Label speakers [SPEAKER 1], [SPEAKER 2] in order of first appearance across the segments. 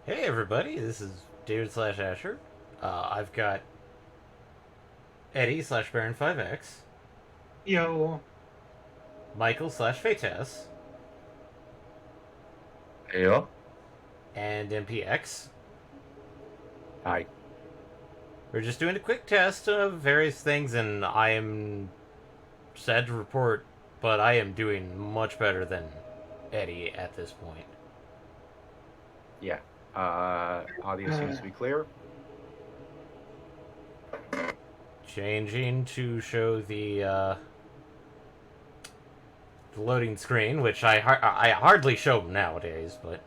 [SPEAKER 1] Hey everybody, this is David slash Asher. I've got Eddie slash Baron 5X,
[SPEAKER 2] Yo,
[SPEAKER 1] Michael slash Fates,
[SPEAKER 3] Yeah.
[SPEAKER 1] and MPX.
[SPEAKER 3] Hi.
[SPEAKER 1] We're just doing a quick test of various things, and I am sad to report, but I am doing much better than Eddie at this point.
[SPEAKER 3] Yeah. Audio seems to be clear.
[SPEAKER 1] Changing to show the loading screen, which I hardly show nowadays, but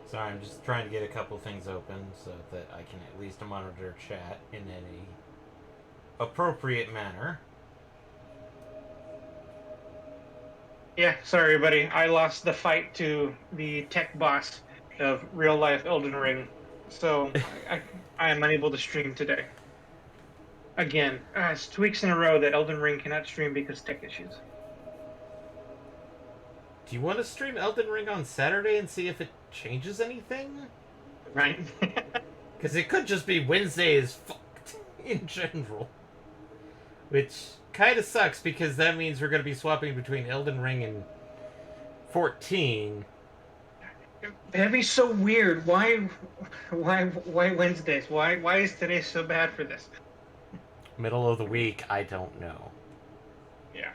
[SPEAKER 1] sorry, I'm just trying to get a couple things open so that I can at least monitor chat in any appropriate manner.
[SPEAKER 2] yeah, sorry everybody. I lost the fight to the tech boss of real life Elden Ring, so I am unable to stream today. Again, it's 2 weeks in a row that Elden Ring cannot stream because tech issues.
[SPEAKER 1] Do you want to stream Elden Ring on Saturday and see if it changes anything?
[SPEAKER 2] Right?
[SPEAKER 1] Because it could just be Wednesday is fucked in general. Which kind of sucks because that means we're going to be swapping between Elden Ring and 14.
[SPEAKER 2] That'd be so weird. Why Wednesdays? Why is today so bad for this?
[SPEAKER 1] Middle of the week, I don't know.
[SPEAKER 2] Yeah.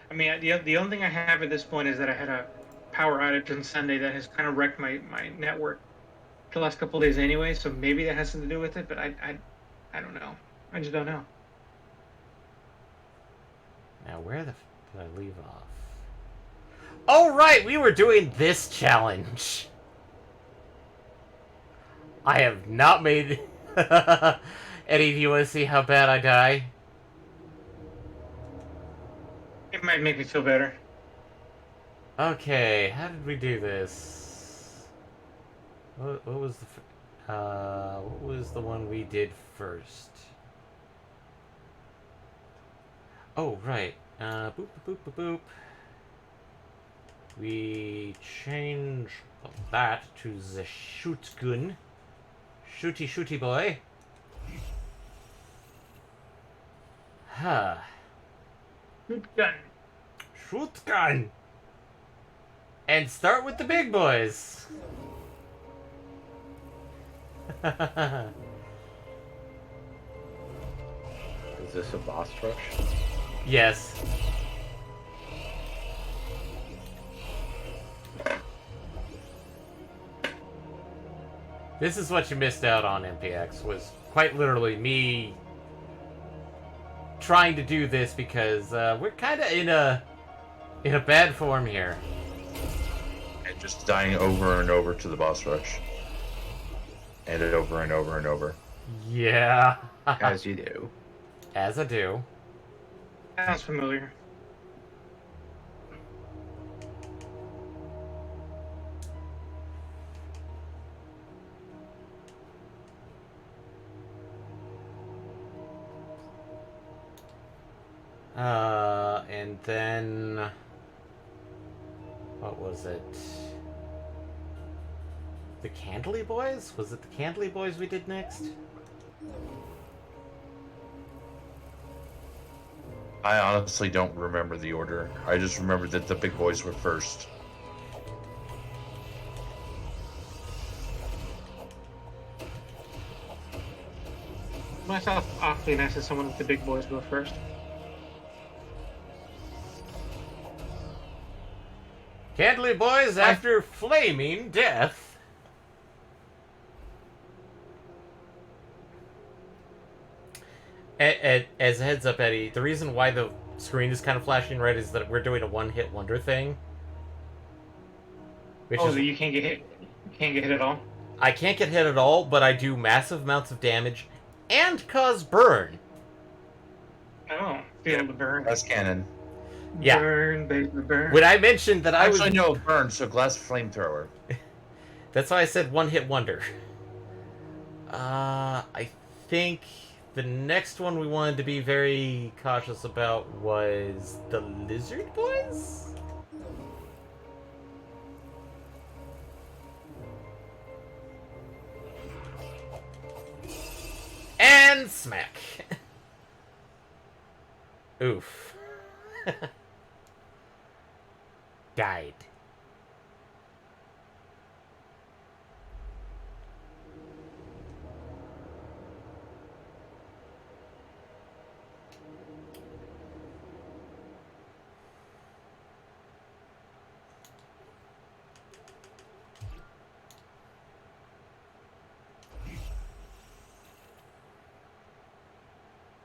[SPEAKER 2] I mean, the only thing I have at this point is that I had a power outage on Sunday that has kind of wrecked my network the last couple of days anyway, so maybe that has something to do with it, but I don't know. I just don't know.
[SPEAKER 1] Now, where the f did I leave off? Oh, right! We were doing this challenge! I have not made... Eddie, do you want to see how bad I die?
[SPEAKER 2] It might make me feel better.
[SPEAKER 1] Okay, how did we do this? What was what was the one we did first? Oh, right. Boop, boop, boop, boop, boop. We change that to the shoot gun. Shooty, shooty boy. Huh.
[SPEAKER 2] Shoot gun.
[SPEAKER 1] Shoot gun! And start with the big boys.
[SPEAKER 3] Is this a boss rush?
[SPEAKER 1] Yes. This is what you missed out on, MPX, was quite literally me trying to do this because we're kind of in a bad form here.
[SPEAKER 3] And just dying over and over to the boss rush. And it over and over and over.
[SPEAKER 1] Yeah.
[SPEAKER 3] As you do.
[SPEAKER 1] As I do.
[SPEAKER 2] Sounds familiar.
[SPEAKER 1] And then... What was it? The Candlely Boys? Was it the Candlely Boys we did next?
[SPEAKER 3] I honestly don't remember the order. I just remember that the big boys were first.
[SPEAKER 2] Myself awfully nice that someone with the big boys go first.
[SPEAKER 1] Candlely Boys after flaming death. As a heads up, Eddie, the reason why the screen is kind of flashing red is that we're doing a one-hit wonder thing. Which
[SPEAKER 2] Oh,
[SPEAKER 1] is,
[SPEAKER 2] so you can't get hit. You can't get hit at all.
[SPEAKER 1] I can't get hit at all, but I do massive amounts of damage and cause burn.
[SPEAKER 2] Oh, be able to burn.
[SPEAKER 3] That's canon.
[SPEAKER 1] Yeah.
[SPEAKER 2] Burn, baby, burn.
[SPEAKER 1] When I mentioned that I was...
[SPEAKER 3] Actually, no, burn, so glass flamethrower.
[SPEAKER 1] That's why I said one-hit wonder. I think the next one we wanted to be very cautious about was the Lizard Boys? And smack. Oof. Died.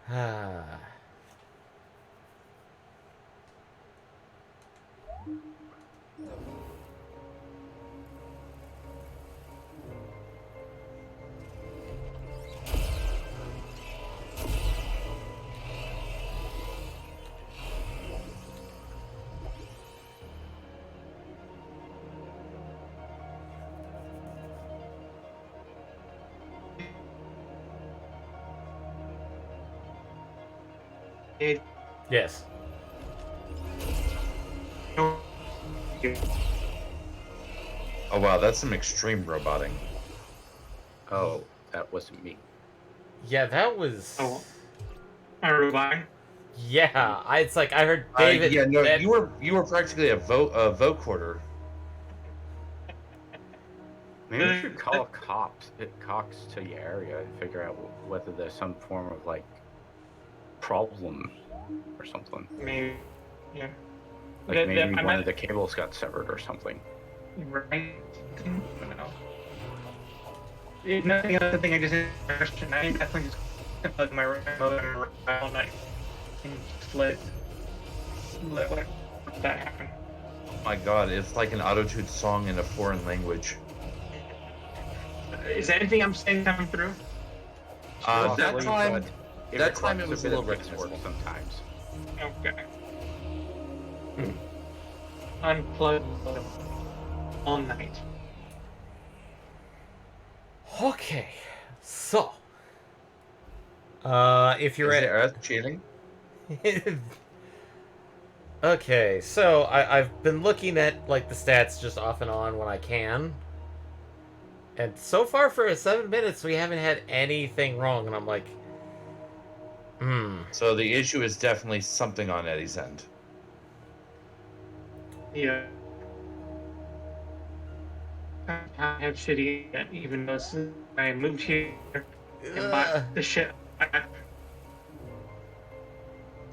[SPEAKER 1] Ah.
[SPEAKER 2] It,
[SPEAKER 1] Yes.
[SPEAKER 3] Oh wow, that's some extreme roboting.
[SPEAKER 4] Oh, that wasn't me.
[SPEAKER 1] Yeah, that was...
[SPEAKER 2] Oh. I rewind.
[SPEAKER 1] Yeah, it's like I heard David...
[SPEAKER 3] Yeah, no,
[SPEAKER 1] that-
[SPEAKER 3] you were practically a vocoder.
[SPEAKER 4] Maybe we should call cops to your area and figure out whether there's some form of like problem or something.
[SPEAKER 2] Maybe. Yeah.
[SPEAKER 4] Like maybe one of the cables got severed or something.
[SPEAKER 2] Right. I don't know. Nothing else. I think I just question. I definitely just plug my remote and all night and just let that happen.
[SPEAKER 3] Oh my god, it's like an auto-tuned song in a foreign language.
[SPEAKER 2] Is anything I'm saying coming through?
[SPEAKER 3] That
[SPEAKER 4] Possibly,
[SPEAKER 3] time,
[SPEAKER 4] but
[SPEAKER 3] that time it
[SPEAKER 4] requires
[SPEAKER 3] was a
[SPEAKER 4] bit
[SPEAKER 3] little
[SPEAKER 4] of guesswork
[SPEAKER 3] recognizable.
[SPEAKER 4] sometimes.
[SPEAKER 2] Okay. Unplug all night.
[SPEAKER 1] Okay, so... if you're
[SPEAKER 3] Is
[SPEAKER 1] at...
[SPEAKER 3] it Earth cheating?
[SPEAKER 1] Okay, so I've been looking at like the stats just off and on when I can. And so far for 7 minutes we haven't had anything wrong, and I'm like,
[SPEAKER 3] So the issue is definitely something on Eddie's end.
[SPEAKER 2] Yeah. I have shitty yet, even though I moved here and bought the shit.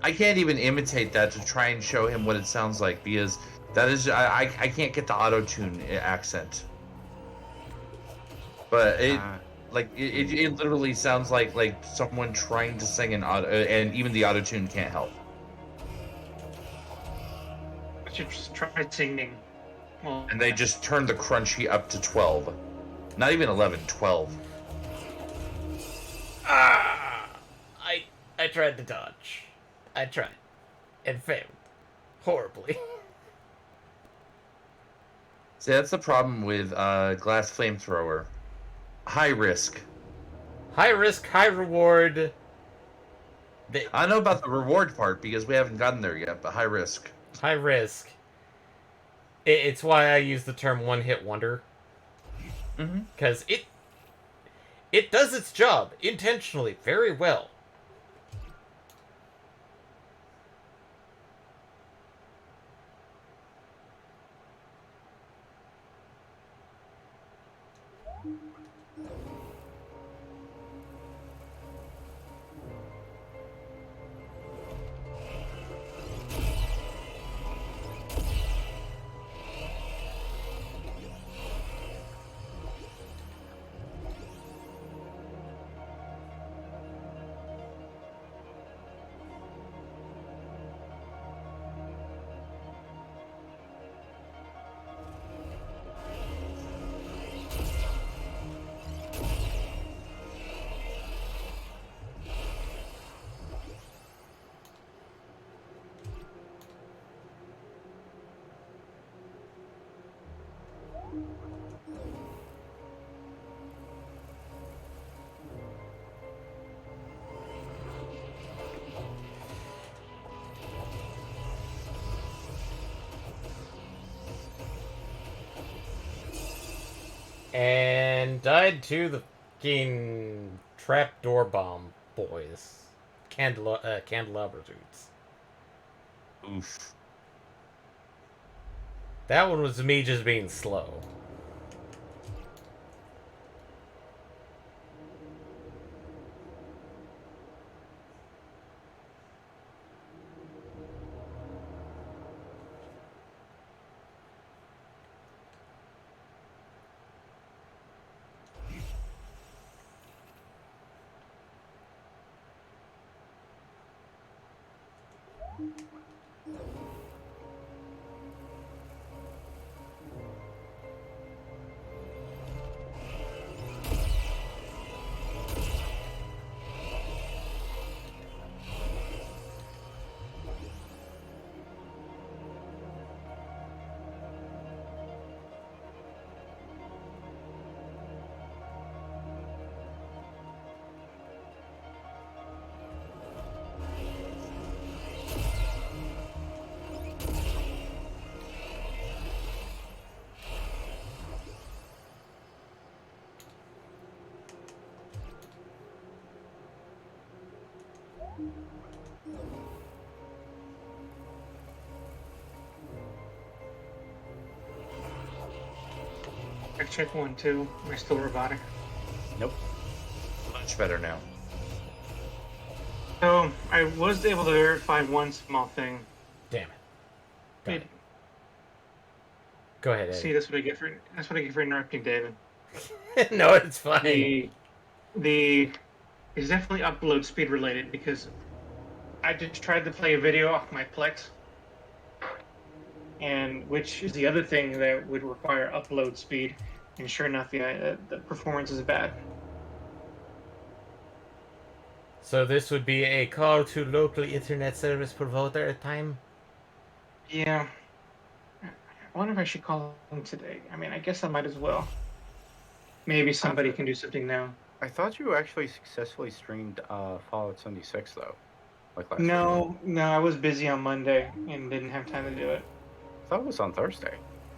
[SPEAKER 3] I can't even imitate that to try and show him what it sounds like because that is I can't get the auto-tune accent. But it it literally sounds like someone trying to sing an auto, and even the auto-tune can't help.
[SPEAKER 2] I should just try singing. Well,
[SPEAKER 3] And they just turned the crunchy up to 12. Not even 11, 12.
[SPEAKER 1] I tried to dodge. I tried. And failed. Horribly.
[SPEAKER 3] See, that's the problem with glass flamethrower. High risk.
[SPEAKER 1] High risk, high reward.
[SPEAKER 3] I don't know about the reward part because we haven't gotten there yet, but high risk.
[SPEAKER 1] High risk. It's why I use the term one-hit wonder. Because it does its job intentionally very well. And died to the fucking trapdoor bomb boys. Candelabra dudes.
[SPEAKER 3] Oof.
[SPEAKER 1] That one was me just being slow.
[SPEAKER 2] I check 1, 2. Am I still robotic?
[SPEAKER 4] Nope.
[SPEAKER 3] Much better now.
[SPEAKER 2] So I was able to verify one small thing.
[SPEAKER 1] Damn it. Got
[SPEAKER 2] It-
[SPEAKER 1] it. Go ahead, Eddie.
[SPEAKER 2] See, that's what I get for interrupting David.
[SPEAKER 1] No, it's fine.
[SPEAKER 2] The is definitely upload speed related because I just tried to play a video off my Plex, and which is the other thing that would require upload speed, and sure enough, the performance is bad.
[SPEAKER 1] So this would be a call to local internet service provider at time?
[SPEAKER 2] Yeah, I wonder if I should call him today. I mean, I guess I might as well. Maybe somebody can do something now.
[SPEAKER 4] I thought you actually successfully streamed Fallout 76 though, like last week.
[SPEAKER 2] No, I was busy on Monday and didn't have time to do it.
[SPEAKER 4] I thought it was on Thursday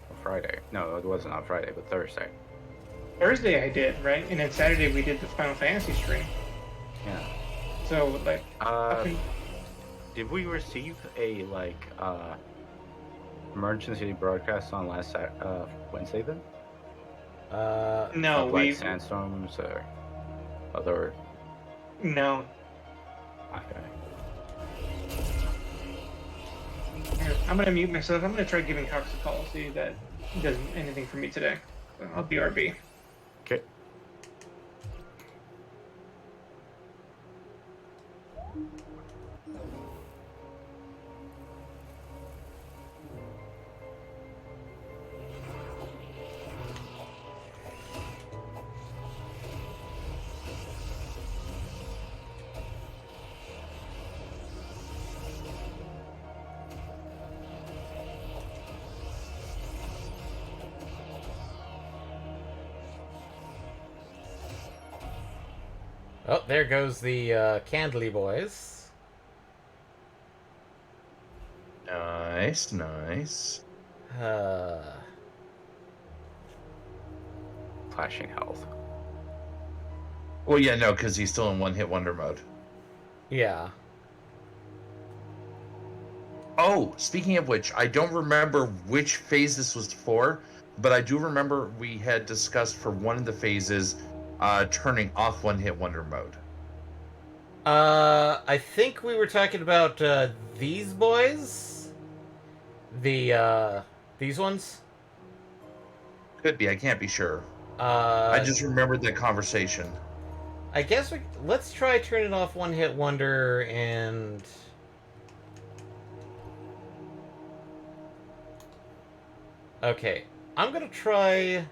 [SPEAKER 4] or Friday. No, it wasn't on Friday, but Thursday.
[SPEAKER 2] Thursday I did, right? And then Saturday we did the Final Fantasy stream.
[SPEAKER 4] Yeah.
[SPEAKER 2] So, like,
[SPEAKER 4] Did we receive a emergency broadcast on last Wednesday then?
[SPEAKER 2] no,
[SPEAKER 4] Of,
[SPEAKER 2] we
[SPEAKER 4] sandstorms or other.
[SPEAKER 2] no.
[SPEAKER 4] Okay.
[SPEAKER 2] Here, I'm gonna mute myself. I'm gonna try giving Cox a call. See if that does anything for me today. I'll BRB.
[SPEAKER 4] Okay.
[SPEAKER 1] Oh, there goes the Candly boys.
[SPEAKER 3] Nice, nice.
[SPEAKER 4] Flashing health.
[SPEAKER 3] Well, yeah, no, because he's still in one-hit wonder mode.
[SPEAKER 1] Yeah.
[SPEAKER 3] Oh, speaking of which, I don't remember which phase this was for, but I do remember we had discussed for one of the phases turning off one-hit wonder mode.
[SPEAKER 1] I think we were talking about these boys. These ones.
[SPEAKER 3] Could be, I can't be sure.
[SPEAKER 1] I
[SPEAKER 3] I just remembered that conversation.
[SPEAKER 1] I guess let's try turning off one hit wonder and. Okay, I'm gonna try.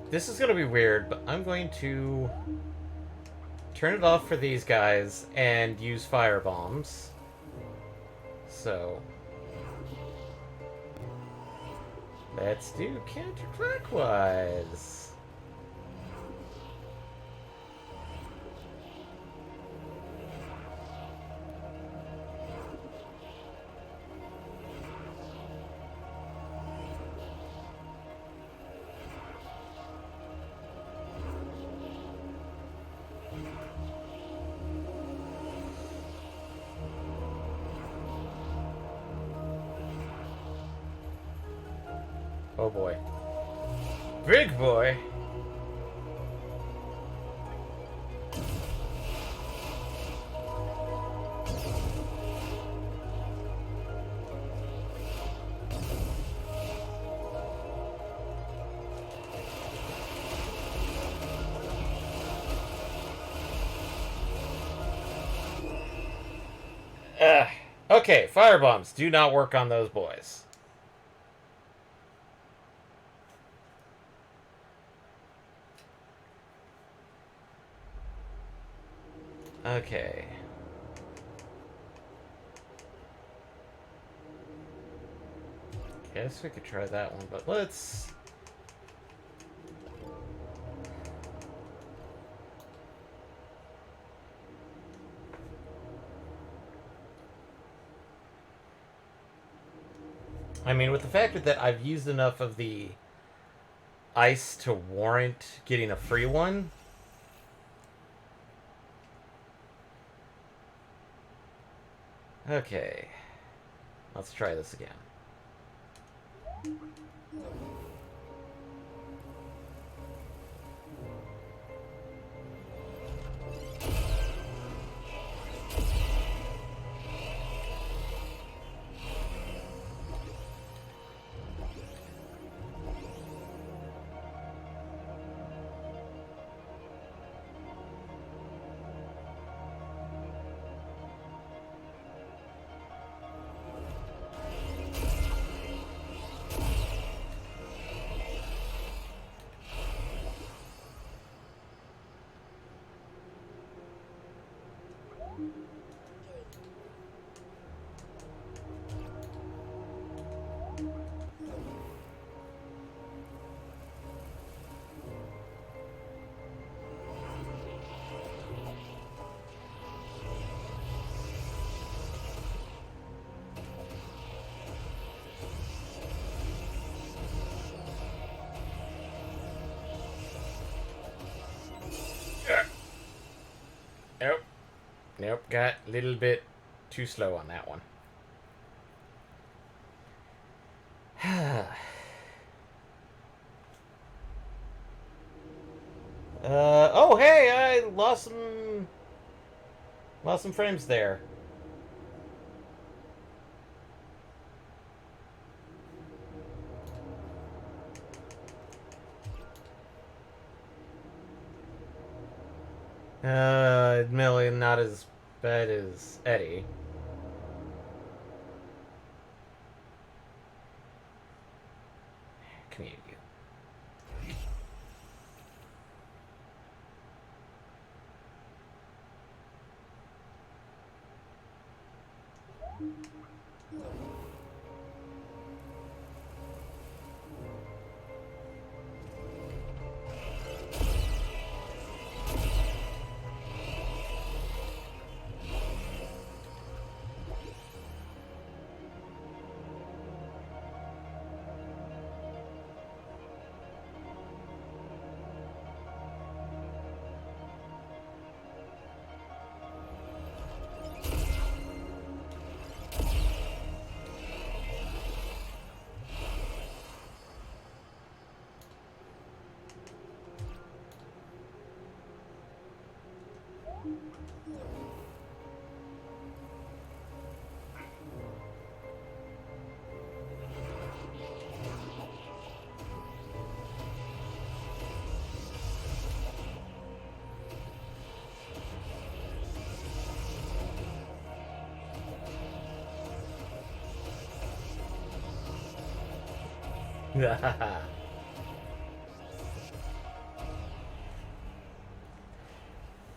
[SPEAKER 1] This is gonna be weird, but I'm going to turn it off for these guys and use fire bombs. So. Let's do counterclockwise. Oh boy. Big boy! Okay, firebombs do not work on those boys. Okay. Guess we could try that one, but let's... I mean, with the fact that I've used enough of the ice to warrant getting a free one... Okay. Let's try this again. Nope. Nope, got a little bit too slow on that one. Oh hey, I lost some frames there. Admittedly not as bad as Eddie. Come here, you.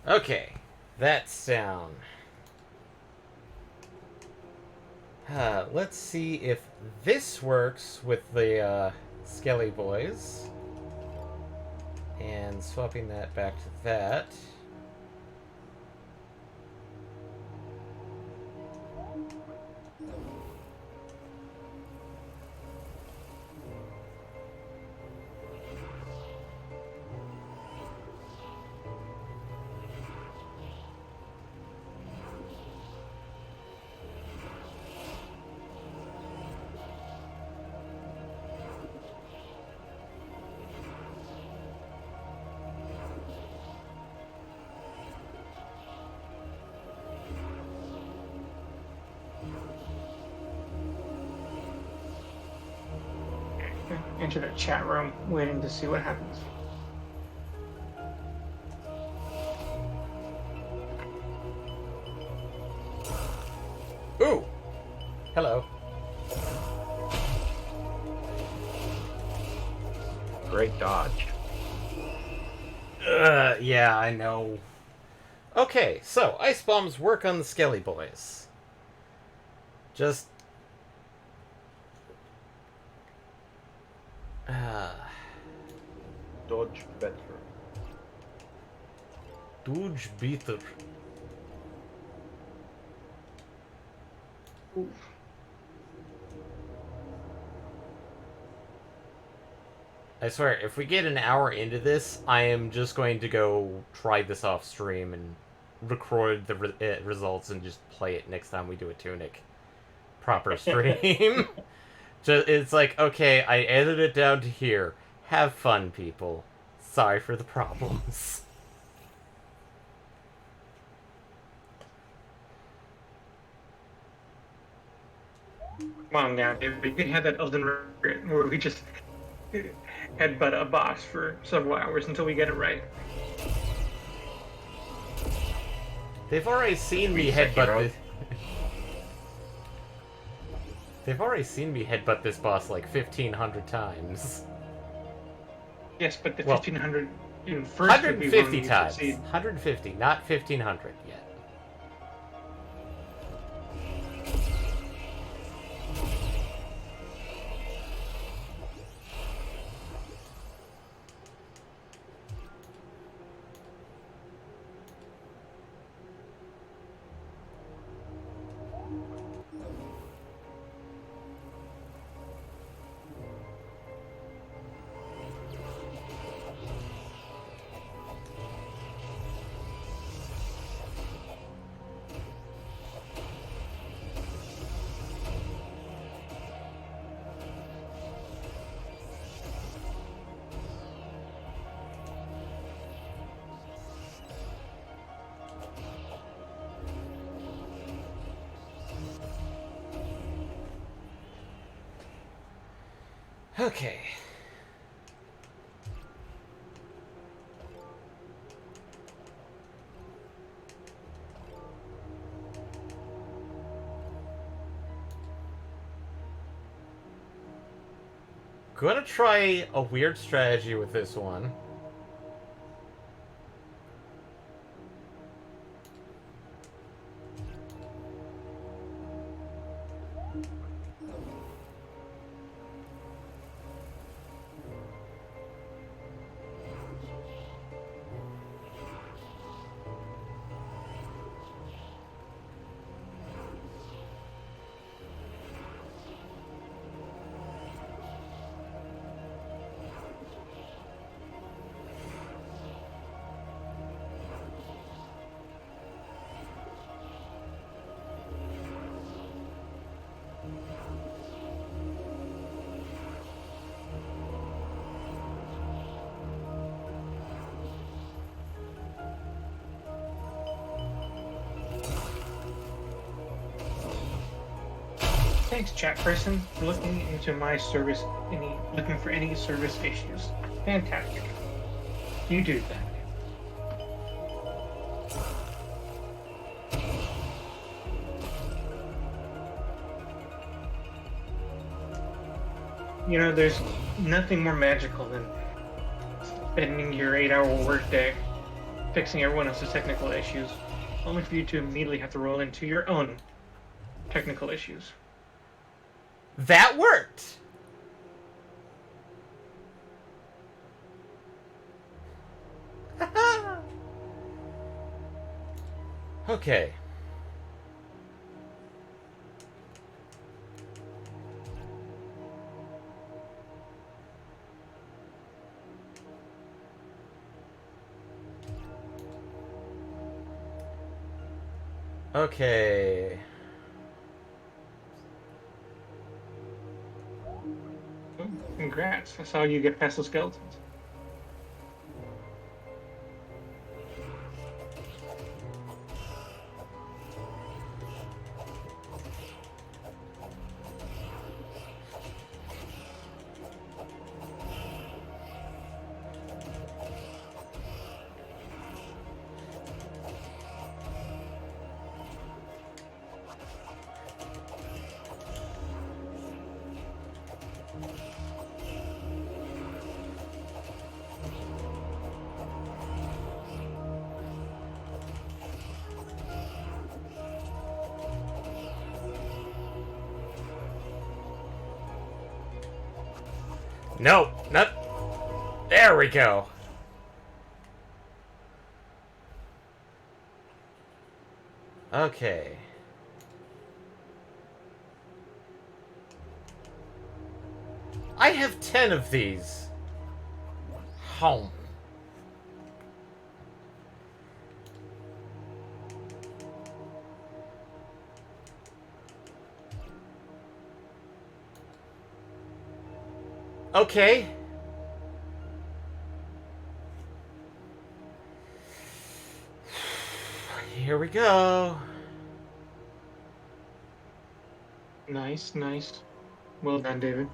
[SPEAKER 1] Okay, that's down. Let's see if this works with the Skelly Boys. And swapping that back to that.
[SPEAKER 2] Enter the chat room, waiting to see what happens.
[SPEAKER 1] Ooh! Hello.
[SPEAKER 4] Great dodge.
[SPEAKER 1] Yeah, I know. Okay, so ice bombs work on the Skelly Boys. Just
[SPEAKER 4] Dodge better.
[SPEAKER 1] Dodge beater. I swear, if we get an hour into this, I am just going to go try this off stream and record the results and just play it next time we do a Tunic proper stream. It's like, okay, I edited it down to here. Have fun, people. Sorry for the problems.
[SPEAKER 2] Come on now, David. You can have that Elden Ring where we just headbutt a boss for several hours until we get it right.
[SPEAKER 1] They've already seen me headbutt this. They've already seen me headbutt this boss like 1,500 times.
[SPEAKER 2] Yes, but the
[SPEAKER 1] Well,
[SPEAKER 2] 1,500 in first would be when
[SPEAKER 1] 150
[SPEAKER 2] you
[SPEAKER 1] times.
[SPEAKER 2] succeed.
[SPEAKER 1] 150, not 1,500 yet. Okay. Gonna try a weird strategy with this one.
[SPEAKER 2] Thanks, chat person, for looking into my service, looking for any service issues. Fantastic. You do that. You know, there's nothing more magical than spending your 8-hour workday fixing everyone else's technical issues, only for you to immediately have to roll into your own technical issues.
[SPEAKER 1] That worked! Okay. Okay.
[SPEAKER 2] Oh, congrats. I saw you get past the skeletons.
[SPEAKER 1] No, not. There we go. Okay. I have 10 of these. Home. Okay. Here we go.
[SPEAKER 2] Nice, nice. Well done, David.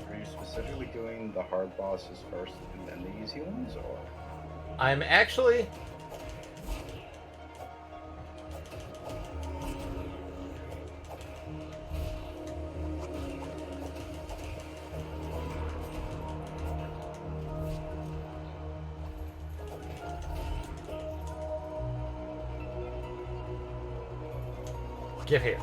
[SPEAKER 4] Are you specifically doing the hard bosses first and then the easy ones, or?
[SPEAKER 1] I'm actually. Get here.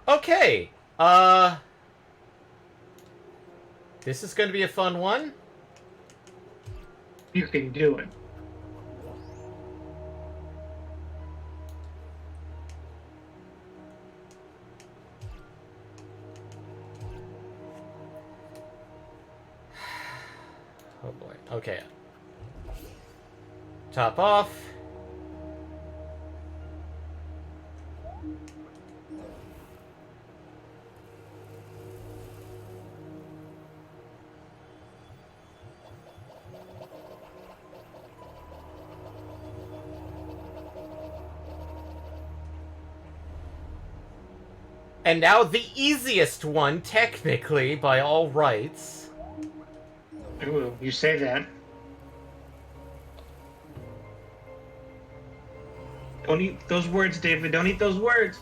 [SPEAKER 1] Okay. This is going to be a fun one.
[SPEAKER 2] You can do it.
[SPEAKER 1] Oh boy. Okay. Top off. And now the easiest one, technically, by all rights.
[SPEAKER 2] Ooh, you say that. Don't eat those words, David. Don't eat those words.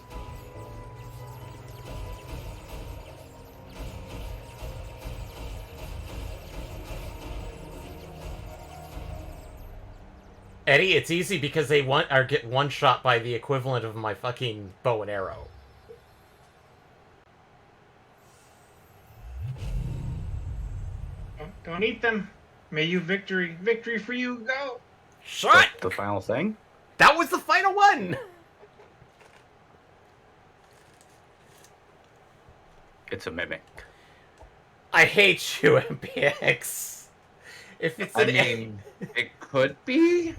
[SPEAKER 1] Eddie, it's easy because they get one shot by the equivalent of my fucking bow and arrow.
[SPEAKER 2] Don't eat them. May you victory. Victory for you. Go.
[SPEAKER 1] Shut!
[SPEAKER 4] The final thing?
[SPEAKER 1] That was the final one!
[SPEAKER 4] It's a mimic.
[SPEAKER 1] I hate you, MPX. If it's
[SPEAKER 3] I
[SPEAKER 1] an
[SPEAKER 3] mean, it could be.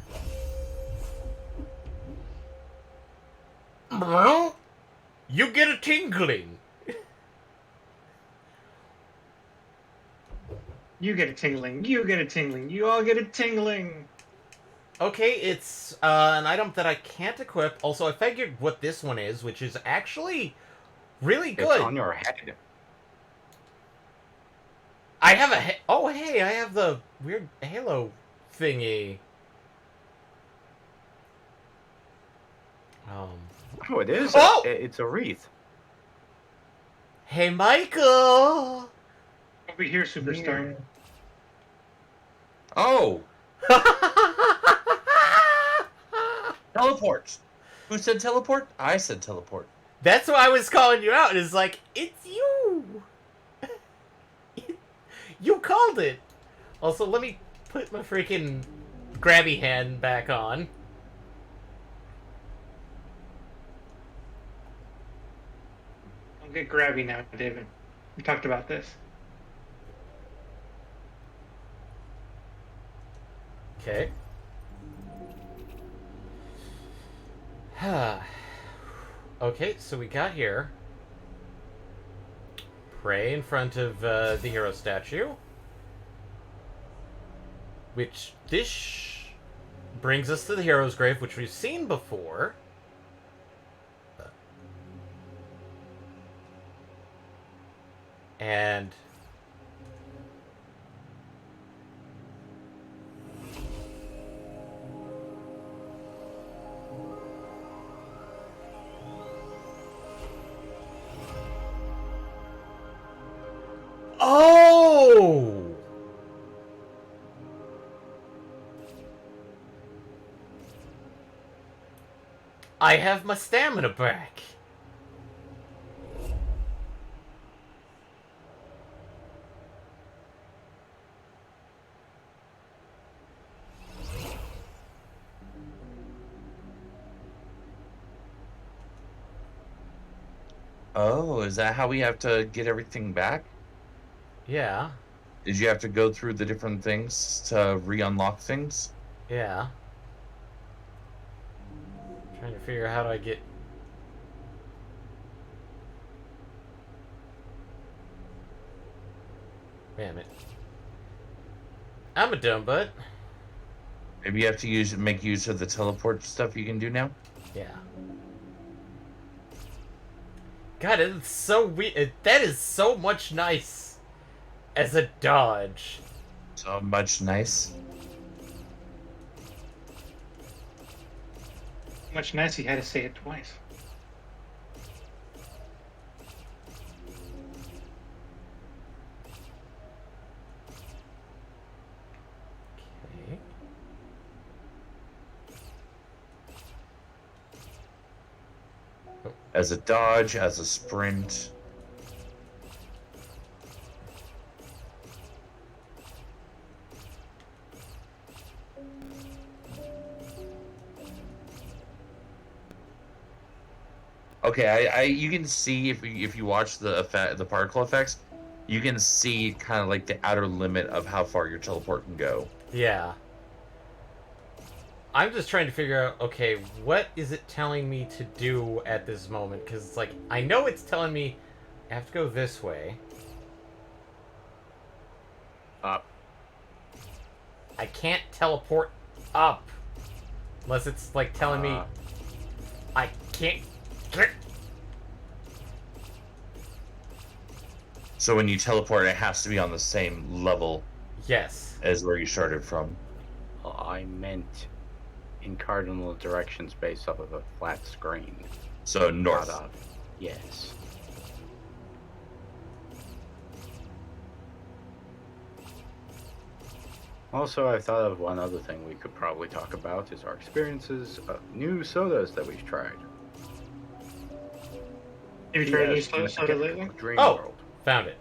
[SPEAKER 1] You get a tingling.
[SPEAKER 2] You get a tingling. You get a tingling. You all get a tingling.
[SPEAKER 1] Okay, it's an item that I can't equip. Also, I figured what this one is, which is actually really good.
[SPEAKER 4] It's on your head.
[SPEAKER 1] I have a... Oh, hey, I have the weird halo thingy.
[SPEAKER 4] Oh, it is?
[SPEAKER 1] Oh!
[SPEAKER 4] It's a wreath.
[SPEAKER 1] Hey, Michael!
[SPEAKER 2] Over here, superstar.
[SPEAKER 3] Oh, teleport. Who said teleport? I said teleport.
[SPEAKER 1] That's why I was calling you out. It's like, it's you! You called it! Also, let me put my freaking grabby hand back on.
[SPEAKER 2] Don't get grabby now, David. We talked about this.
[SPEAKER 1] Okay. Okay, so we got here. Pray in front of the hero statue. Which, this brings us to the hero's grave, which we've seen before. And... Oh! I have my stamina back.
[SPEAKER 3] Oh, is that how we have to get everything back?
[SPEAKER 1] Yeah,
[SPEAKER 3] Did you have to go through the different things to re-unlock things?
[SPEAKER 1] yeah. Trying to figure out how do I get... Damn it. I'm a dumb butt.
[SPEAKER 3] Maybe you have to make use of the teleport stuff you can do now?
[SPEAKER 1] Yeah. God, it's so weird. That is so much nice as a dodge.
[SPEAKER 3] So much nice.
[SPEAKER 2] Much nice he had to say it twice.
[SPEAKER 1] Okay.
[SPEAKER 3] As a dodge, as a sprint. Okay, I you can see if you watch the particle effects, you can see kind of like the outer limit of how far your teleport can go.
[SPEAKER 1] Yeah. I'm just trying to figure out, okay, what is it telling me to do at this moment? Because it's like, I know it's telling me I have to go this way.
[SPEAKER 4] Up.
[SPEAKER 1] I can't teleport up. Unless it's like telling me I can't.
[SPEAKER 3] So when you teleport, it has to be on the same level
[SPEAKER 1] Yes.
[SPEAKER 3] as where you started from.
[SPEAKER 4] I meant in cardinal directions based off of a flat screen.
[SPEAKER 3] So north.
[SPEAKER 4] Not up. Yes. Also, I thought of one other thing we could probably talk about is our experiences of new sodas that we've tried.
[SPEAKER 2] Have you tried any
[SPEAKER 4] Yes,
[SPEAKER 2] soda lately?
[SPEAKER 4] Dream
[SPEAKER 1] Oh!
[SPEAKER 4] World.
[SPEAKER 1] Found it.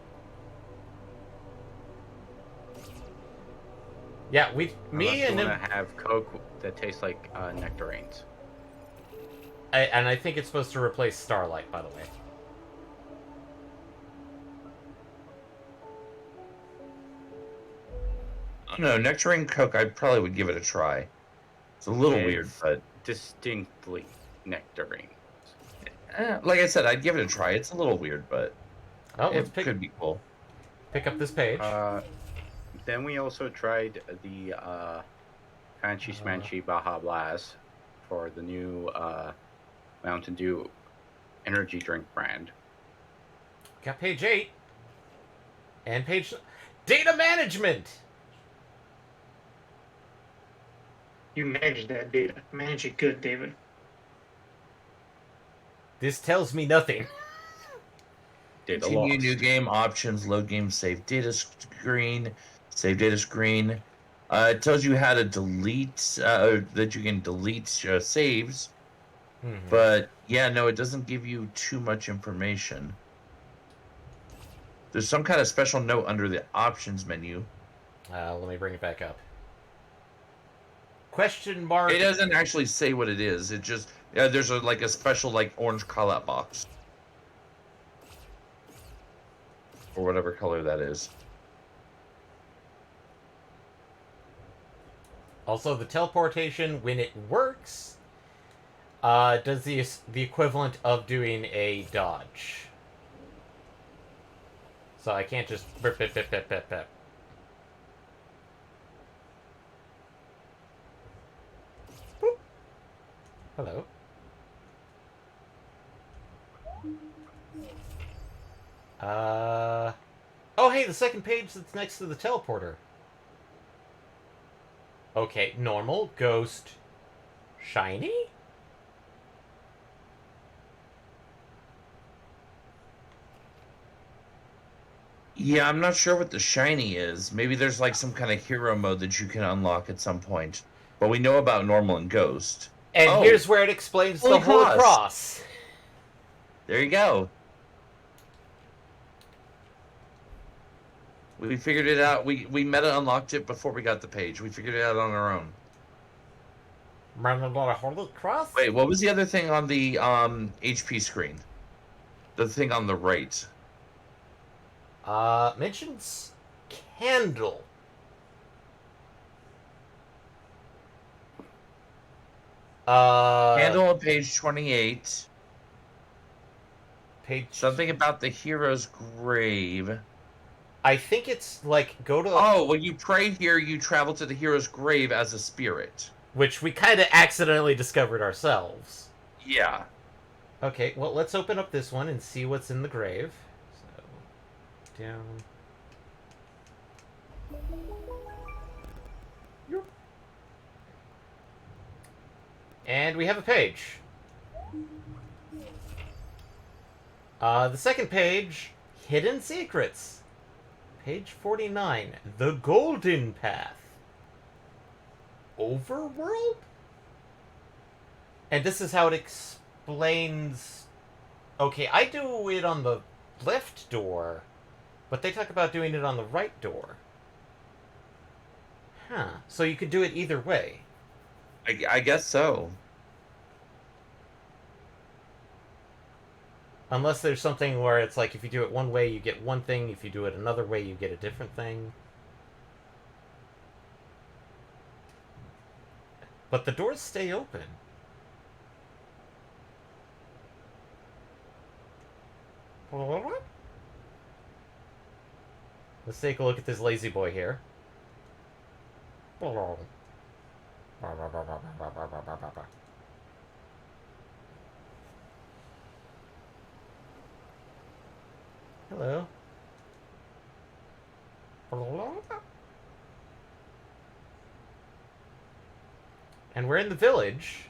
[SPEAKER 1] Yeah, me
[SPEAKER 4] Unless
[SPEAKER 1] and
[SPEAKER 4] you
[SPEAKER 1] him,
[SPEAKER 4] want to have Coke that tastes like nectarines.
[SPEAKER 1] and I think it's supposed to replace Starlight, by the way.
[SPEAKER 3] I don't know, Nectarine Coke, I probably would give it a try. It's a little weird,
[SPEAKER 4] It's
[SPEAKER 3] but
[SPEAKER 4] distinctly nectarine.
[SPEAKER 3] like I said, I'd give it a try. It's a little weird, but
[SPEAKER 1] Oh, let's
[SPEAKER 3] it
[SPEAKER 1] pick
[SPEAKER 3] could be cool.
[SPEAKER 1] up this page.
[SPEAKER 4] Then we also tried the Fancy Smanchy Baja Blast for the new Mountain Dew energy drink brand.
[SPEAKER 1] Got page 8. And page... Data management!
[SPEAKER 2] You manage that data. Manage it good, David.
[SPEAKER 1] This tells me nothing.
[SPEAKER 4] Data
[SPEAKER 3] Continue
[SPEAKER 4] lost.
[SPEAKER 3] new game options, load game, save data screen, save data screen. It tells you how to delete, that you can delete saves,
[SPEAKER 1] Mhm.
[SPEAKER 3] but yeah, no, it doesn't give you too much information. There's some kind of special note under the options menu.
[SPEAKER 1] Let me bring it back up. Question mark.
[SPEAKER 3] It doesn't actually say what it is. It just there's a special orange call out box or whatever color that is.
[SPEAKER 1] Also, the teleportation, when it works, does the equivalent of doing a dodge. So I can't just bip, bip, bip, bip, bip, bip. Boop. Hello. Oh, hey, the second page that's next to the teleporter. Okay, normal, ghost, shiny?
[SPEAKER 3] Yeah, I'm not sure what the shiny is. Maybe there's some kind of hero mode that you can unlock at some point. But we know about normal and ghost.
[SPEAKER 1] And
[SPEAKER 3] Oh,
[SPEAKER 1] here's where it explains
[SPEAKER 3] Holy
[SPEAKER 1] the Holy
[SPEAKER 3] Cross.
[SPEAKER 1] Cross.
[SPEAKER 3] There you go. We figured it out. We meta unlocked it before we got the page. We figured it out on our own.
[SPEAKER 1] Holy Cross?
[SPEAKER 3] Wait, what was the other thing on the HP screen? The thing on the right.
[SPEAKER 1] Mentions candle.
[SPEAKER 3] Candle on page 28.
[SPEAKER 1] Page.
[SPEAKER 3] Something about the hero's grave.
[SPEAKER 1] I think it's go to.
[SPEAKER 3] Oh, when you pray here, you travel to the hero's grave as a spirit.
[SPEAKER 1] Which we kind of accidentally discovered ourselves.
[SPEAKER 3] Yeah.
[SPEAKER 1] Okay, well, let's open up this one and see what's in the grave. So, down. And we have a page. The second page, Hidden Secrets. Page 49, The Golden Path. Overworld? And this is how it explains... Okay, I do it on the left door, but they talk about doing it on the right door. Huh. So you could do it either way.
[SPEAKER 3] I guess so.
[SPEAKER 1] Unless there's something where it's if you do it one way, you get one thing. If you do it another way, you get a different thing. But the doors stay open. Let's take a look at this lazy boy here. Hello. And we're in the village.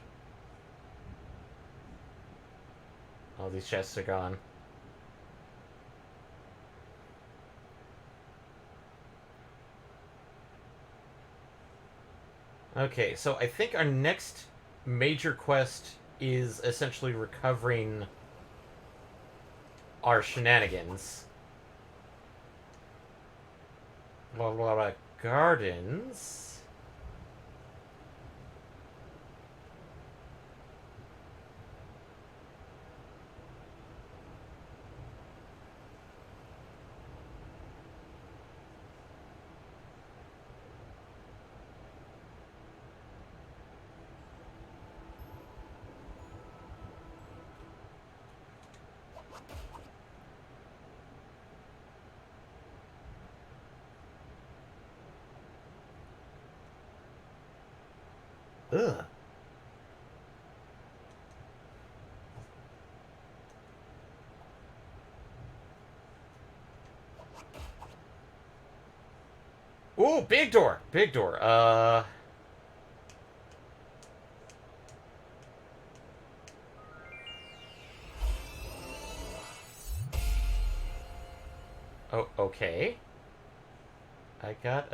[SPEAKER 1] All these chests are gone. Okay, so I think our next major quest is essentially recovering our shenanigans. Blah, blah, blah. Gardens. Ugh. Ooh, big door. Big door. Oh, okay. I got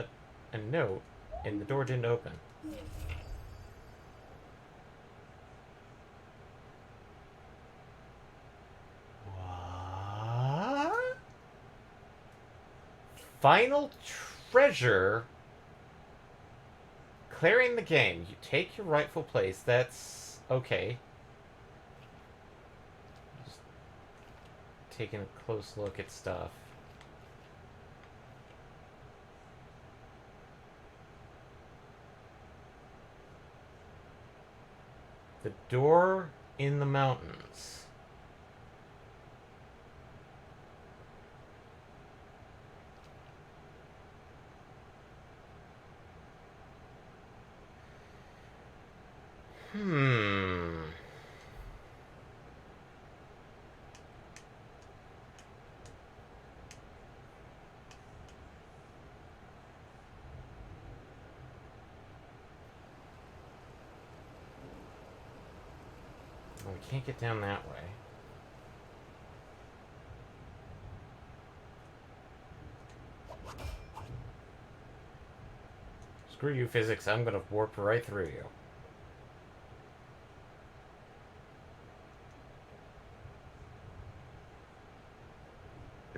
[SPEAKER 1] a note, and the door didn't open. What? Final treasure. Clearing the game. You take your rightful place. That's okay. Just taking a close look at stuff. The door in the mountains. Hmm. Well, we can't get down that way. Screw you, physics. I'm gonna warp right through you.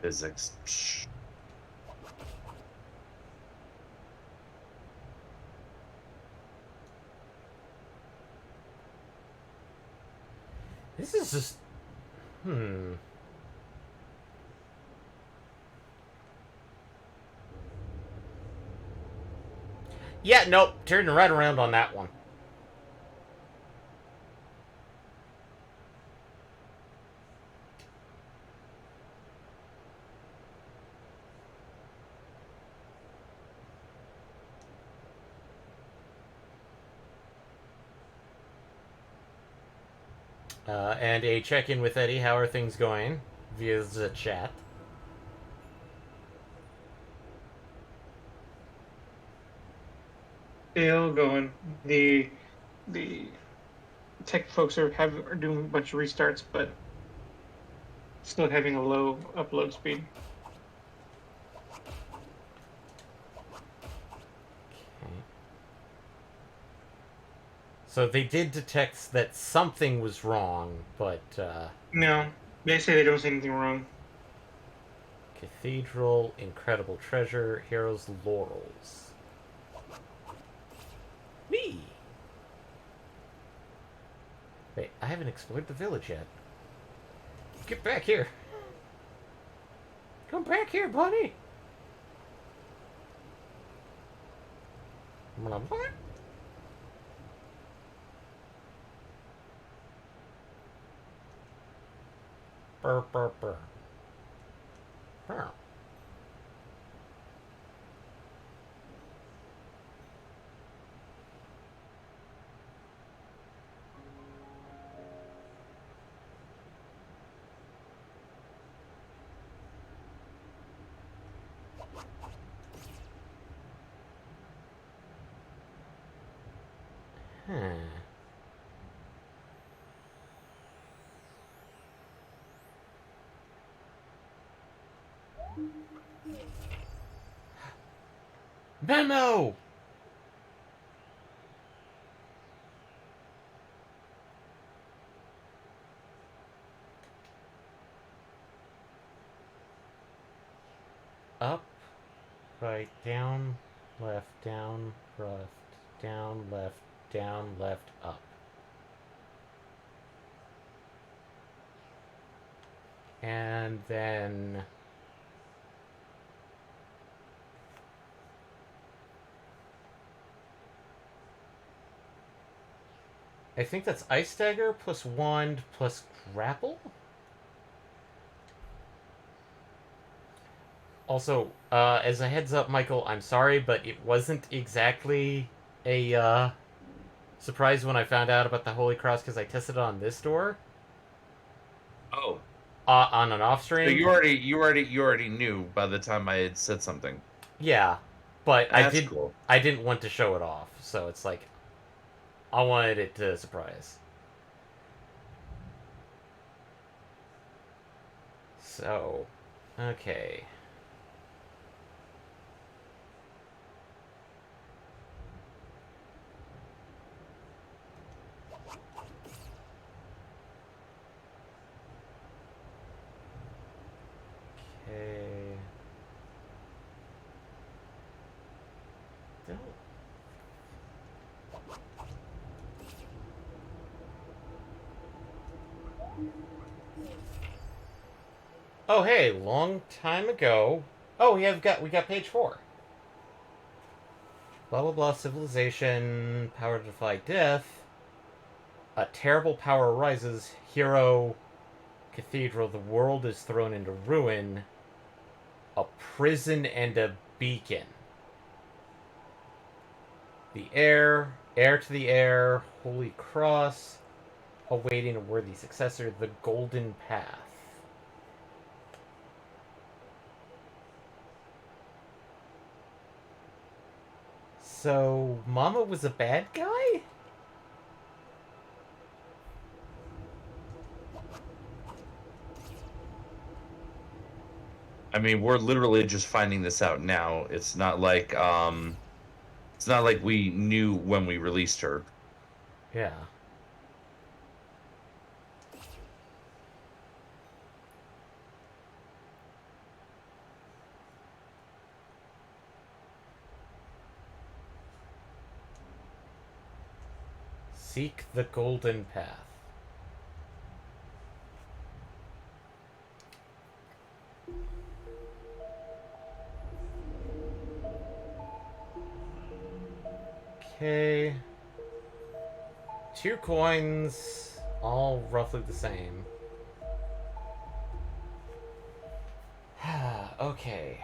[SPEAKER 3] Physics. Psh.
[SPEAKER 1] This is just... Hmm. Yeah, nope. Turning right around on that one. And a check-in with Eddie. How are things going? Via the chat.
[SPEAKER 2] Still going. The tech folks are doing a bunch of restarts, but still having a low upload speed.
[SPEAKER 1] Okay. So they did detect that something was wrong, but,
[SPEAKER 2] No, they say they don't see anything wrong.
[SPEAKER 1] Cathedral, incredible treasure, heroes' laurels. Me! Wait, I haven't explored the village yet. Get back here! Come back here, buddy! I'm gonna what? Burr, burr, burr. Burr. Huh. Memo! Up, right, down, left, down, left, up. And then... I think that's Ice Dagger plus Wand plus Grapple? Also, as a heads up, Michael, I'm sorry, but it wasn't exactly a surprise when I found out about the Holy Cross because I tested it on this door.
[SPEAKER 3] Oh,
[SPEAKER 1] On an off
[SPEAKER 3] so
[SPEAKER 1] stream.
[SPEAKER 3] you already knew by the time I had said something.
[SPEAKER 1] Yeah, but
[SPEAKER 3] That's cool.
[SPEAKER 1] I didn't want to show it off, so it's like I wanted it to surprise. So, okay. Okay. Don't. Oh hey, long time ago. Oh, we got page 4. Blah blah blah. Civilization, power to defy death. A terrible power arises. Hero, cathedral. The world is thrown into ruin. A prison and a beacon. The heir to the heir. Holy cross. Awaiting a worthy successor. The golden path. So, Mama was a bad guy?
[SPEAKER 3] I mean, we're literally just finding this out now. It's not like we knew when we released her.
[SPEAKER 1] Yeah. Seek the golden path. Okay. 2 coins, all roughly the same. Okay.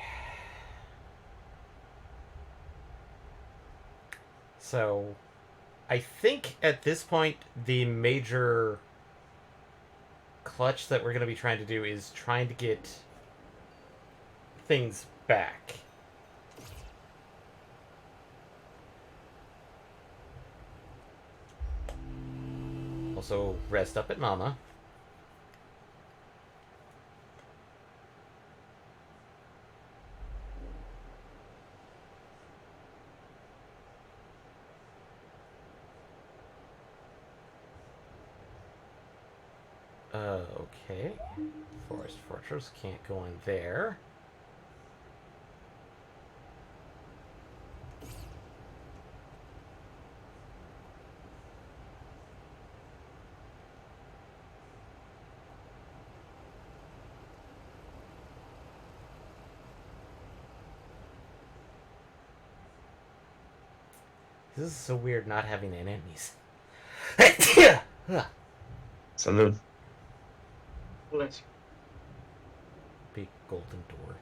[SPEAKER 1] So, I think at this point, the major clutch that we're going to be trying to do is trying to get things back. Also, rest up at Mama. Okay. Forest Fortress can't go in there. This is so weird not having enemies.
[SPEAKER 3] Salud.
[SPEAKER 2] Let's.
[SPEAKER 1] Big golden door.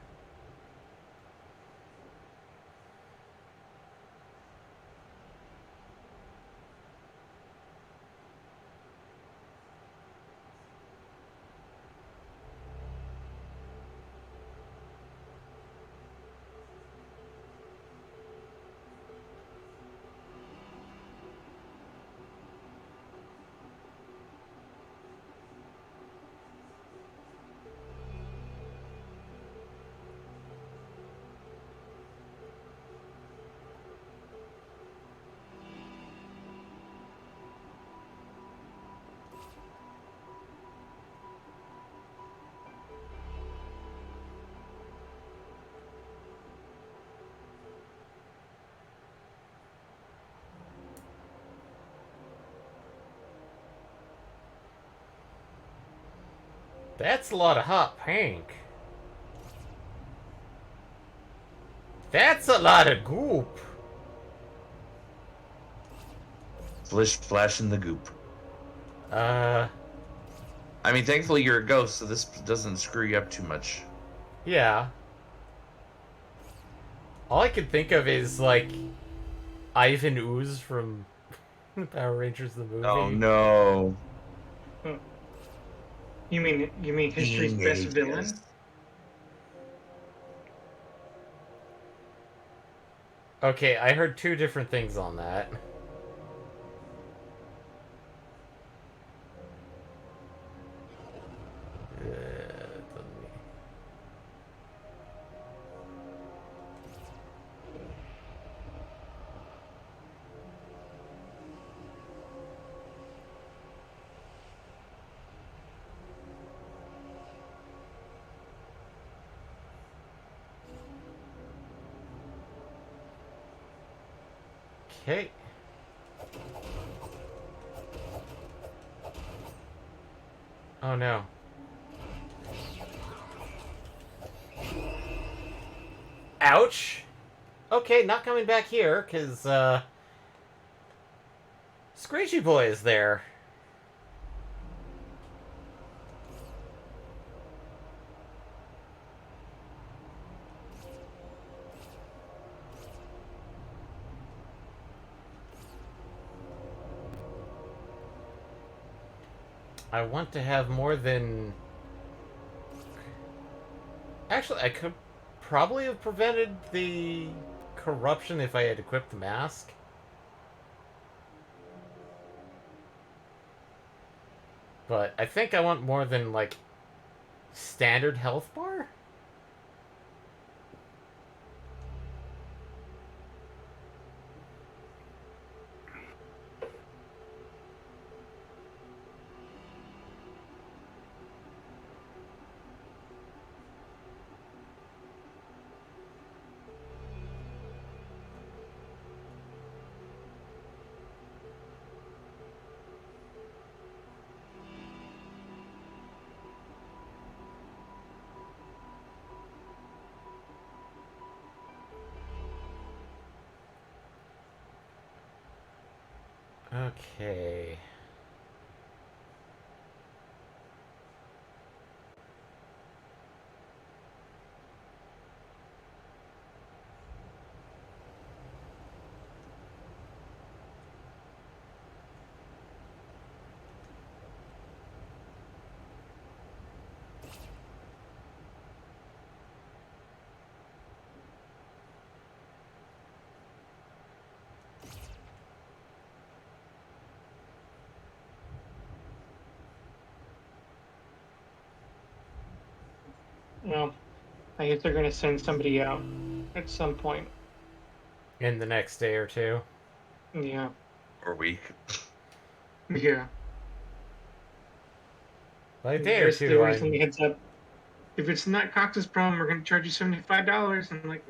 [SPEAKER 1] That's a lot of hot pink. That's a lot of goop.
[SPEAKER 3] Splish splash in the goop.
[SPEAKER 1] Uh,
[SPEAKER 3] I mean, thankfully you're a ghost, so this doesn't screw you up too much.
[SPEAKER 1] yeah. All I can think of is, like, Ivan Ooze from Power Rangers the movie.
[SPEAKER 3] Oh no.
[SPEAKER 2] You mean history's best villain?
[SPEAKER 1] Okay, I heard 2 different things on that. Okay. Oh no. Ouch! Okay, not coming back here, because, Screechy Boy is there. I want to have more than... Actually, I could probably have prevented the corruption if I had equipped the mask. But I think I want more than, like, standard health bar? Okay.
[SPEAKER 2] Well, I guess they're going to send somebody out at some point.
[SPEAKER 1] In the next day or two.
[SPEAKER 2] Yeah.
[SPEAKER 3] Or week.
[SPEAKER 2] Yeah.
[SPEAKER 1] By a day or
[SPEAKER 2] There's
[SPEAKER 1] two,
[SPEAKER 2] already
[SPEAKER 1] I'm...
[SPEAKER 2] heads up. If it's not Cox's problem, we're going to charge you $75. I'm like,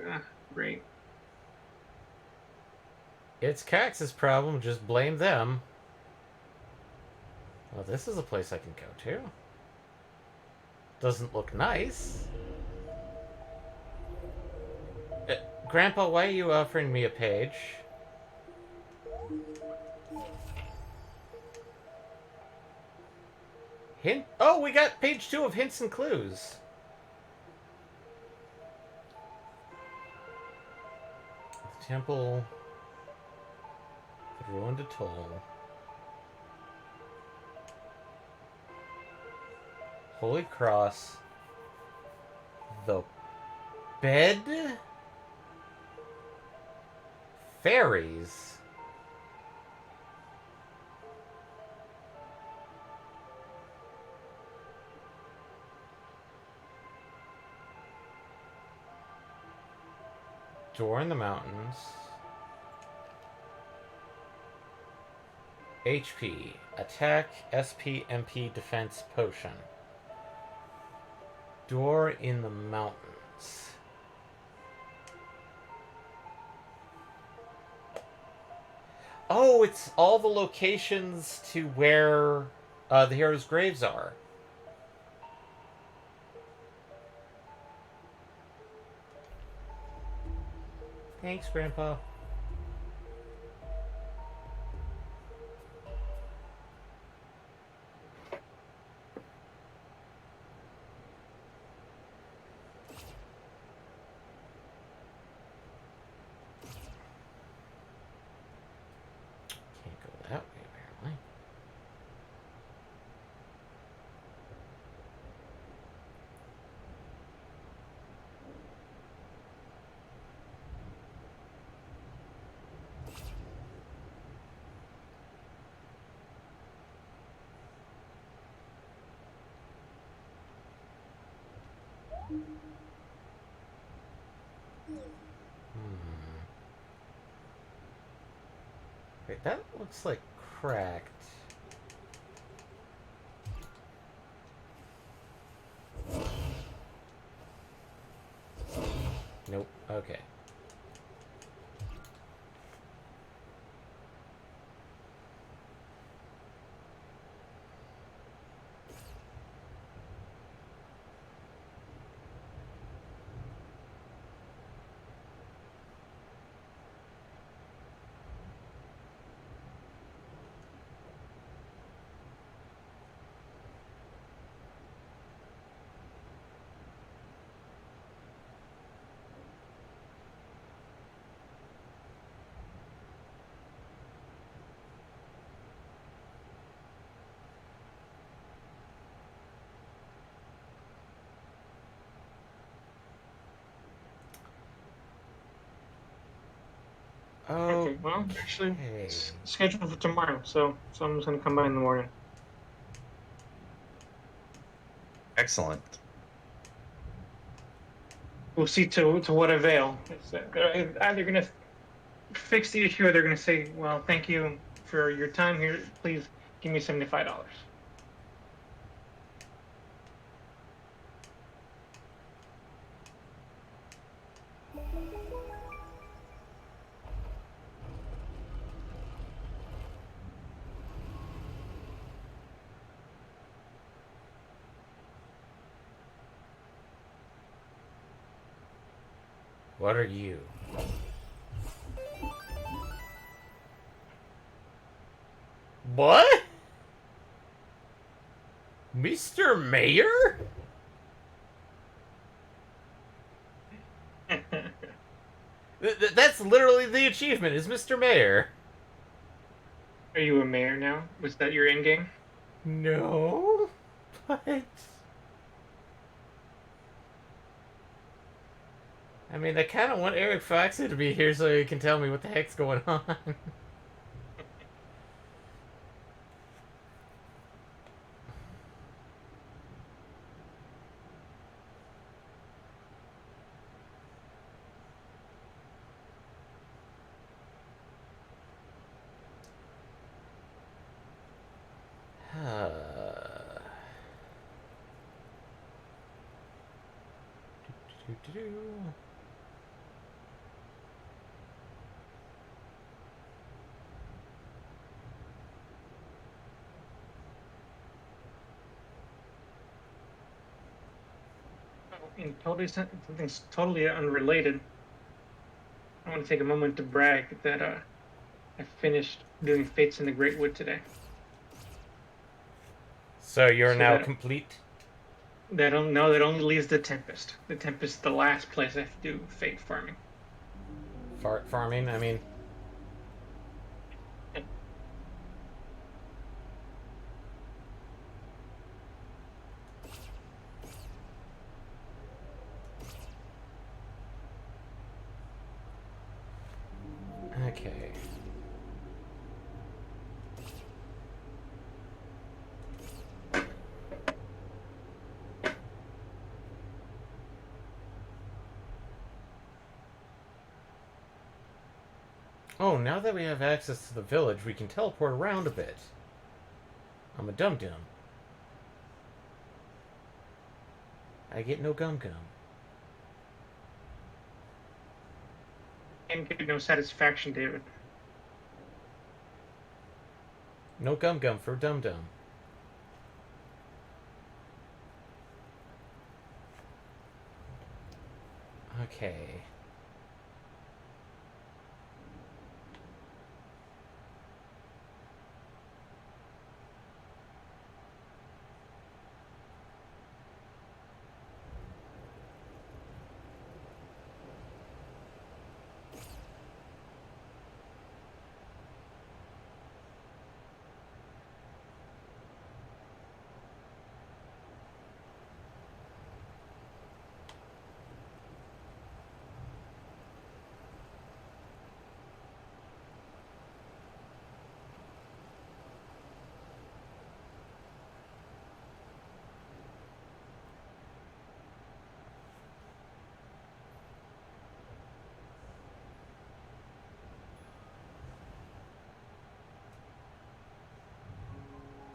[SPEAKER 2] great.
[SPEAKER 1] It's Cax's problem, just blame them. Well, this is a place I can go to. Doesn't look nice. Grandpa, why are you offering me a page? Hint? Oh, we got page 2 of Hints and Clues. The temple that ruined atoll. Holy Cross. The bed? Fairies. Door in the mountains. HP. Attack, SP, MP, defense, potion. Door in the mountains. Oh, it's all the locations to where the heroes' graves are. Thanks, Grandpa. Can't go that way, apparently. Wait, that looks like cracked. Nope. Okay.
[SPEAKER 2] Okay, well, actually,
[SPEAKER 1] Okay.
[SPEAKER 2] it's scheduled for tomorrow, so someone's gonna come by in the morning.
[SPEAKER 3] Excellent.
[SPEAKER 2] We'll see to what avail. They're either gonna fix the issue or they're gonna say, "Well, thank you for your time here. Please give me $75."
[SPEAKER 1] What are you? What? Mr. Mayor? That's literally the achievement, is Mr. Mayor.
[SPEAKER 2] Are you a mayor now? Was that your end game?
[SPEAKER 1] No. But... I mean, I kind of want Eric Foxy to be here so he can tell me what the heck's going on.
[SPEAKER 2] In something's totally unrelated. I want to take a moment to brag that I finished doing Fates in the Great Wood today.
[SPEAKER 1] So you're
[SPEAKER 2] So
[SPEAKER 1] now
[SPEAKER 2] that
[SPEAKER 1] complete?
[SPEAKER 2] that only leaves the Tempest. The Tempest, the last place I have to do Fate farming.
[SPEAKER 1] Farming, I mean... Okay. Oh, now that we have access to the village, we can teleport around a bit. I'm a dum-dum. I get no gum-gum.
[SPEAKER 2] And get no satisfaction, David.
[SPEAKER 1] No gum-gum for dum-dum. Okay.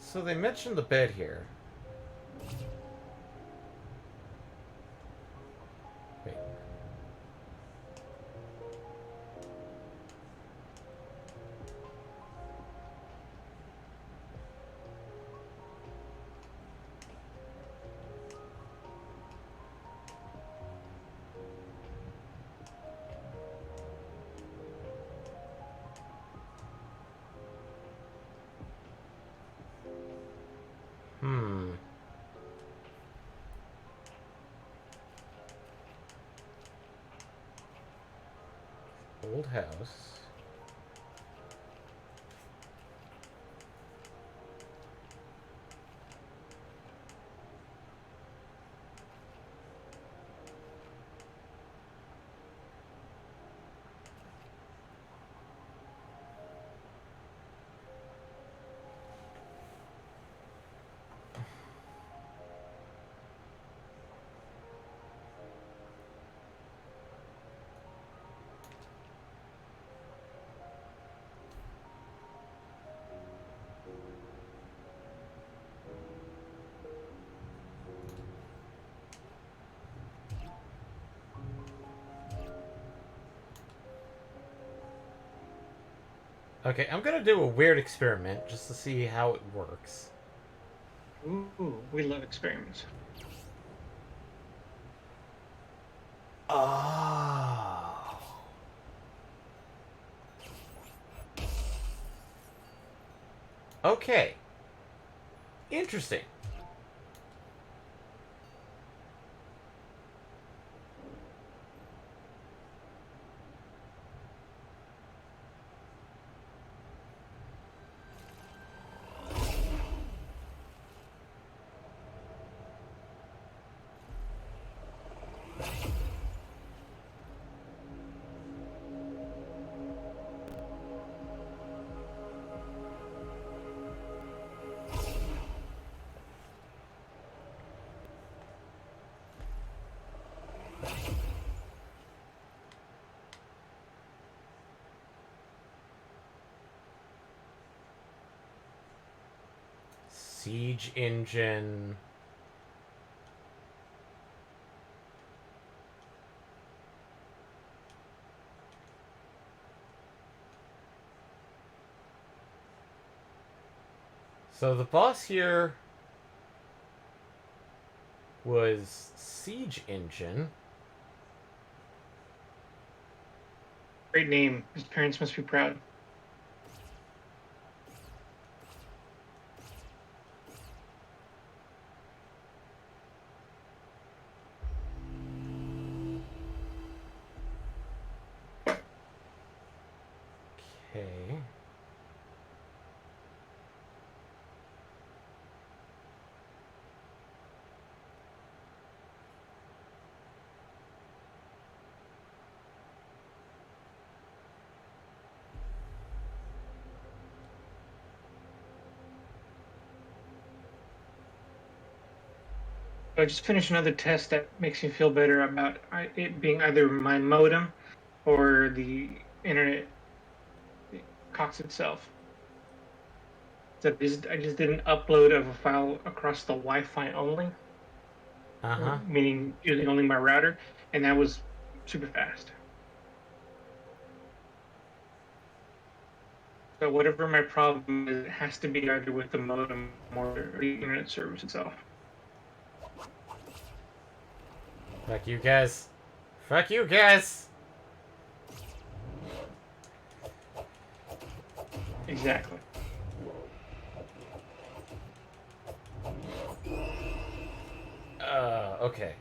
[SPEAKER 1] So they mentioned the bed here. Wait. Hmm. Old house. Okay, I'm gonna do a weird experiment just to see how it works.
[SPEAKER 2] Ooh, we love experiments.
[SPEAKER 1] Oh. Okay. Interesting. Siege engine. So the boss here was Siege Engine.
[SPEAKER 2] Great name. His parents must be proud.
[SPEAKER 1] Okay.
[SPEAKER 2] I just finished another test that makes me feel better about it being either my modem or the internet Cox itself. So I just did an upload of a file across the Wi-Fi only,
[SPEAKER 1] Uh-huh.
[SPEAKER 2] meaning using only my router, and that was super fast. So whatever my problem is, it has to be either with the modem or the internet service itself.
[SPEAKER 1] Fuck you guys. Fuck you guys.
[SPEAKER 2] Exactly.
[SPEAKER 1] Okay.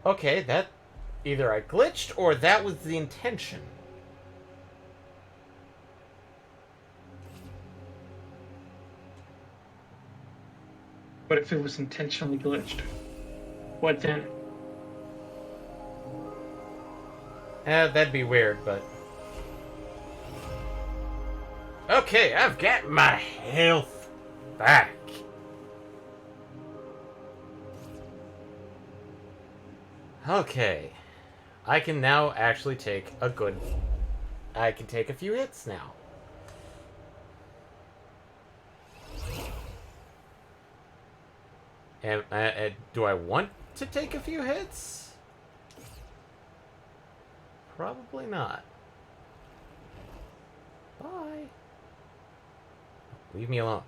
[SPEAKER 1] Okay, that either I glitched or that was the intention.
[SPEAKER 2] What if it was intentionally glitched? What then?
[SPEAKER 1] That'd be weird, but... Okay, I've got my health back. Okay. I can now actually take a good... I can take a few hits now. And do I want to take a few hits? Probably not. Bye. Leave me alone.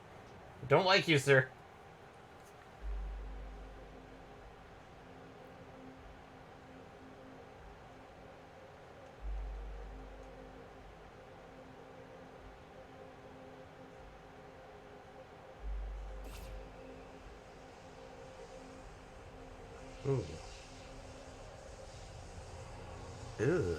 [SPEAKER 1] I don't like you, sir. Ooh. Ew.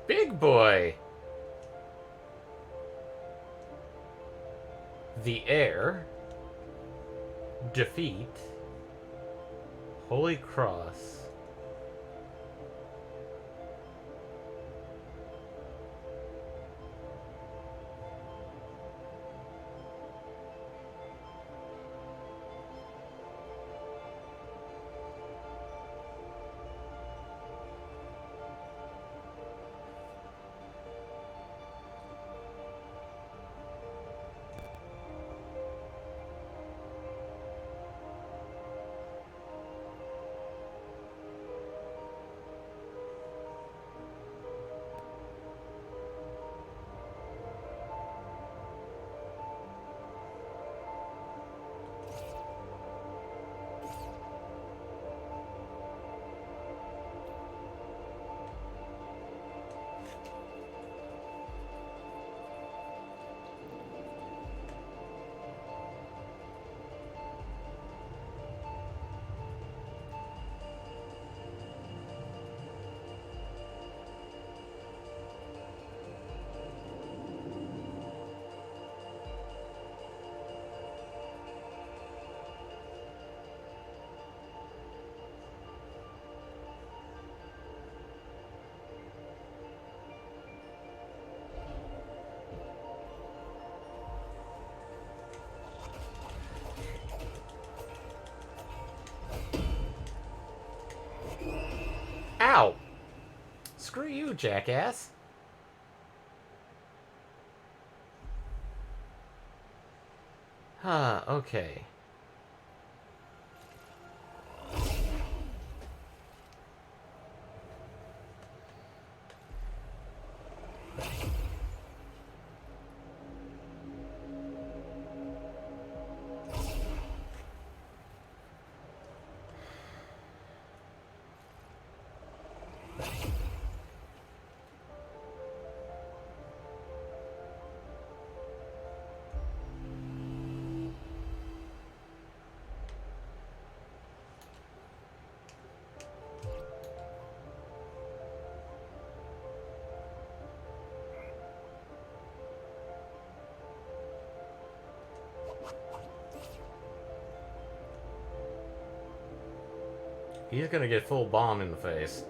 [SPEAKER 1] Big boy. The Air. Defeat. Holy Cross. Ow! Screw you, jackass. Huh, okay. He's gonna get full bomb in the face.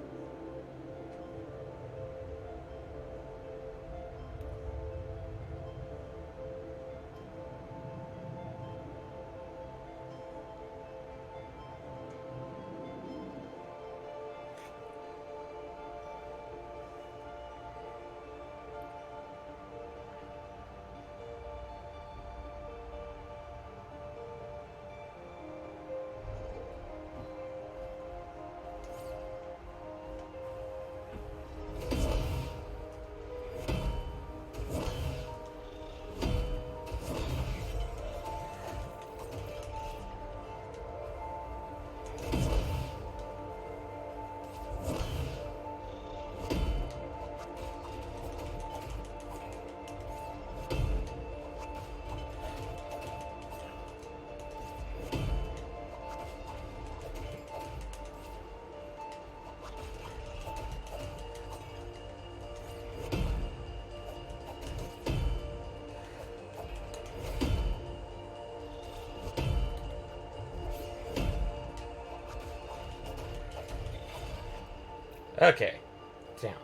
[SPEAKER 1] Okay. Down.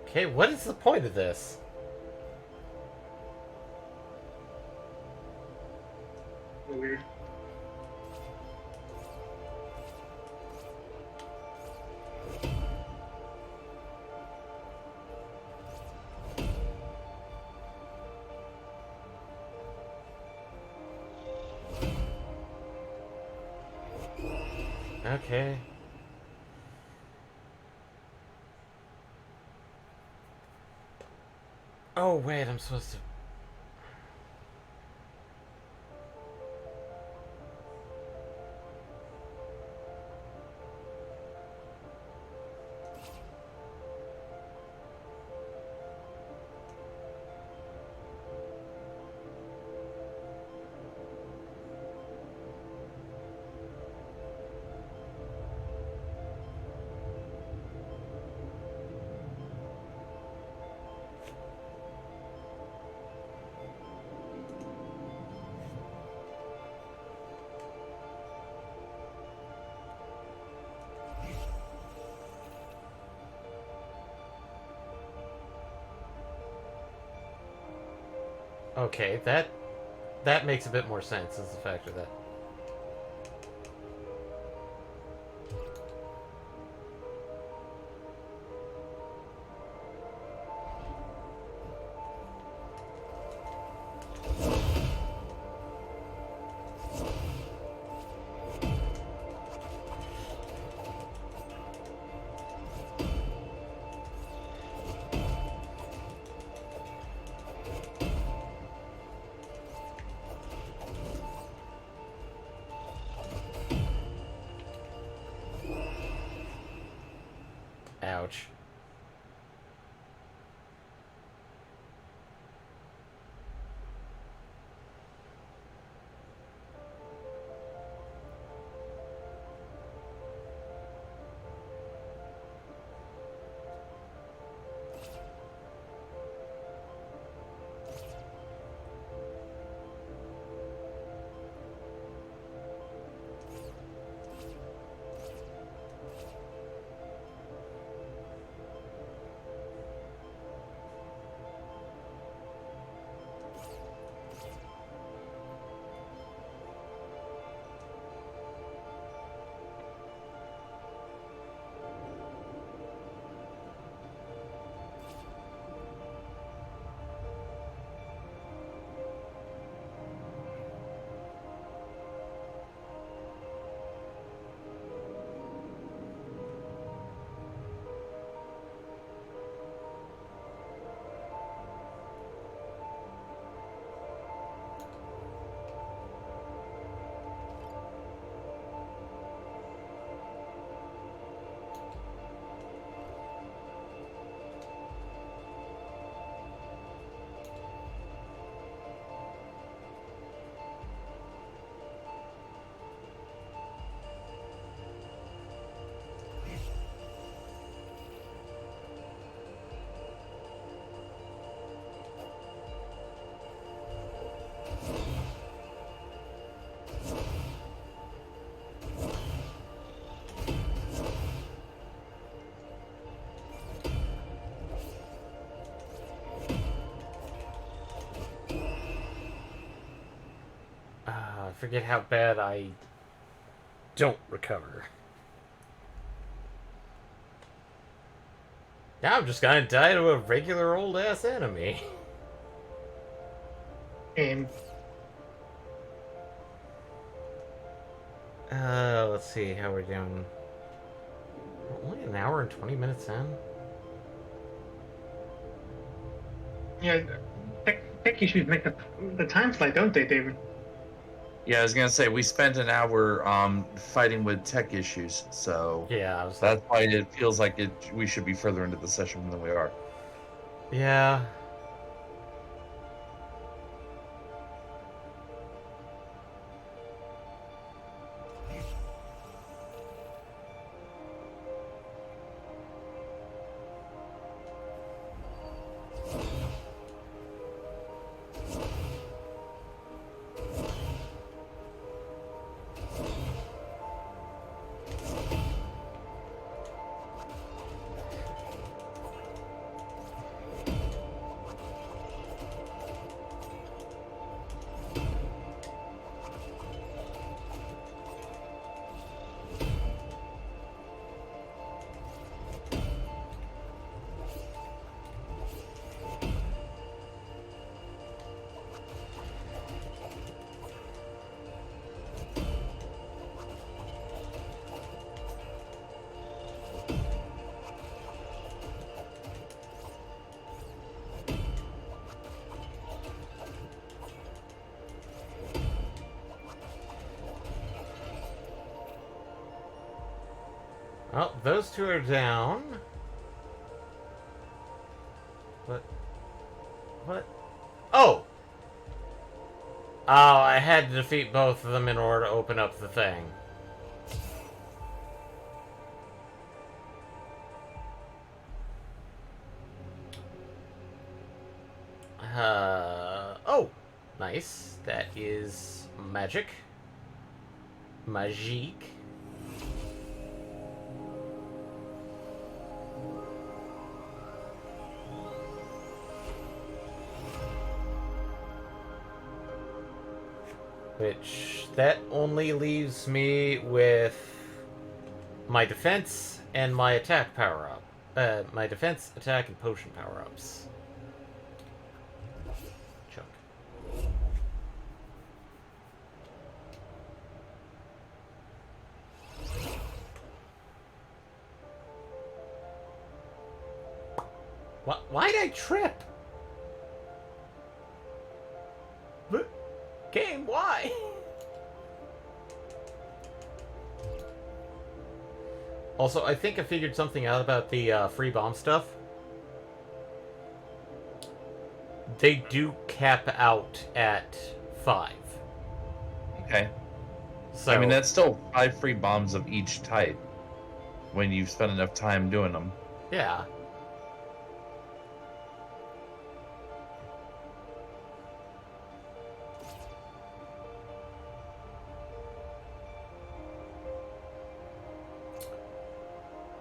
[SPEAKER 1] Okay, what is the point of this?
[SPEAKER 2] Weird.
[SPEAKER 1] Okay. Oh, wait, I'm supposed to... Okay, that makes a bit more sense as the fact of that. Ouch. forget how bad I don't recover. Now I'm just gonna die to a regular old ass enemy.
[SPEAKER 2] And
[SPEAKER 1] Let's see how we're doing. We're only an hour and 20 minutes in.
[SPEAKER 2] yeah, tech issues make the time fly, don't they, David?
[SPEAKER 3] Yeah, I was gonna say we spent an hour fighting with tech issues, so
[SPEAKER 1] Yeah, I was
[SPEAKER 3] that's why it feels like we should be further into the session than we are.
[SPEAKER 1] yeah. Well, those two are down. What? What? Oh! Oh, I had to defeat both of them in order to open up the thing. Oh! Nice. That is magic. Magique. Which, that only leaves me with my defense and my attack power-up. My defense, attack, and potion power-ups. Chunk. Why'd I trip? Game, why? Also, I think I figured something out about the free bomb stuff. They do cap out at 5.
[SPEAKER 3] Okay.
[SPEAKER 1] So,
[SPEAKER 3] I mean, that's still 5 free bombs of each type when you've spent enough time doing them.
[SPEAKER 1] yeah.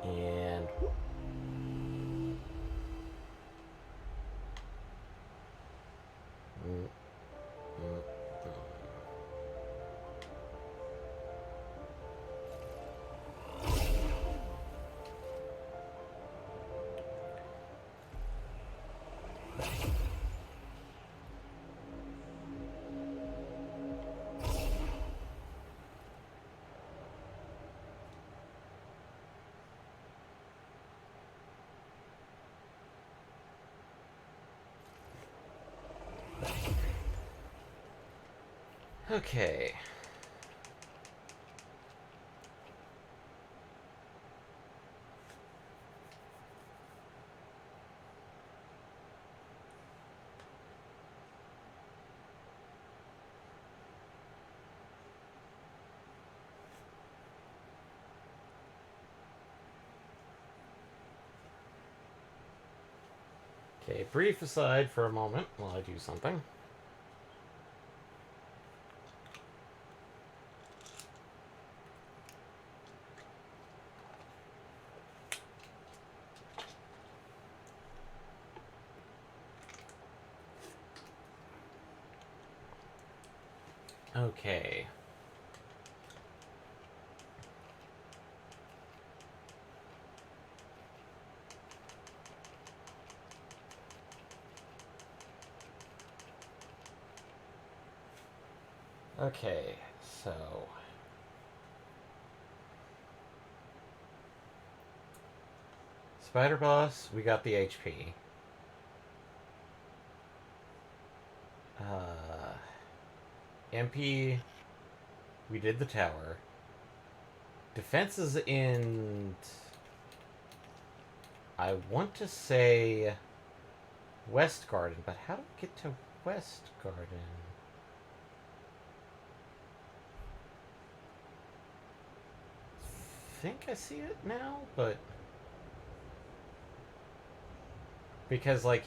[SPEAKER 1] And okay. Okay, brief aside for a moment while I do something. Okay. Okay, so Spider Boss, we got the HP. MP, we did the tower. Defense is in. I want to say West Garden, but how do we get to West Garden? I think I see it now, but because like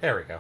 [SPEAKER 1] there we go.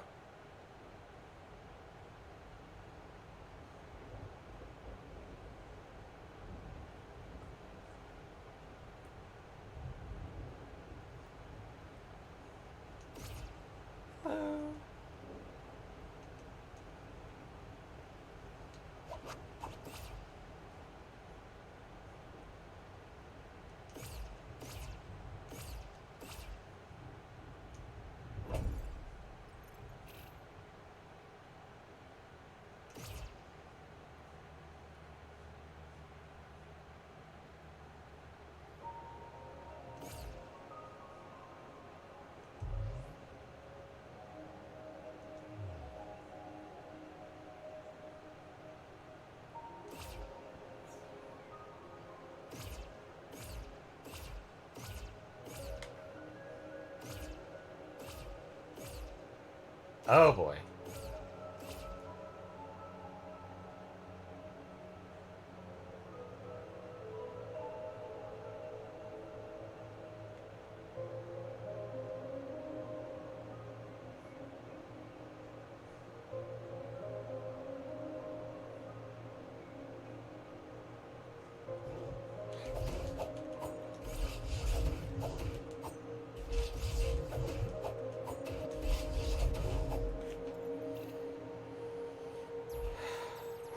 [SPEAKER 1] Oh boy.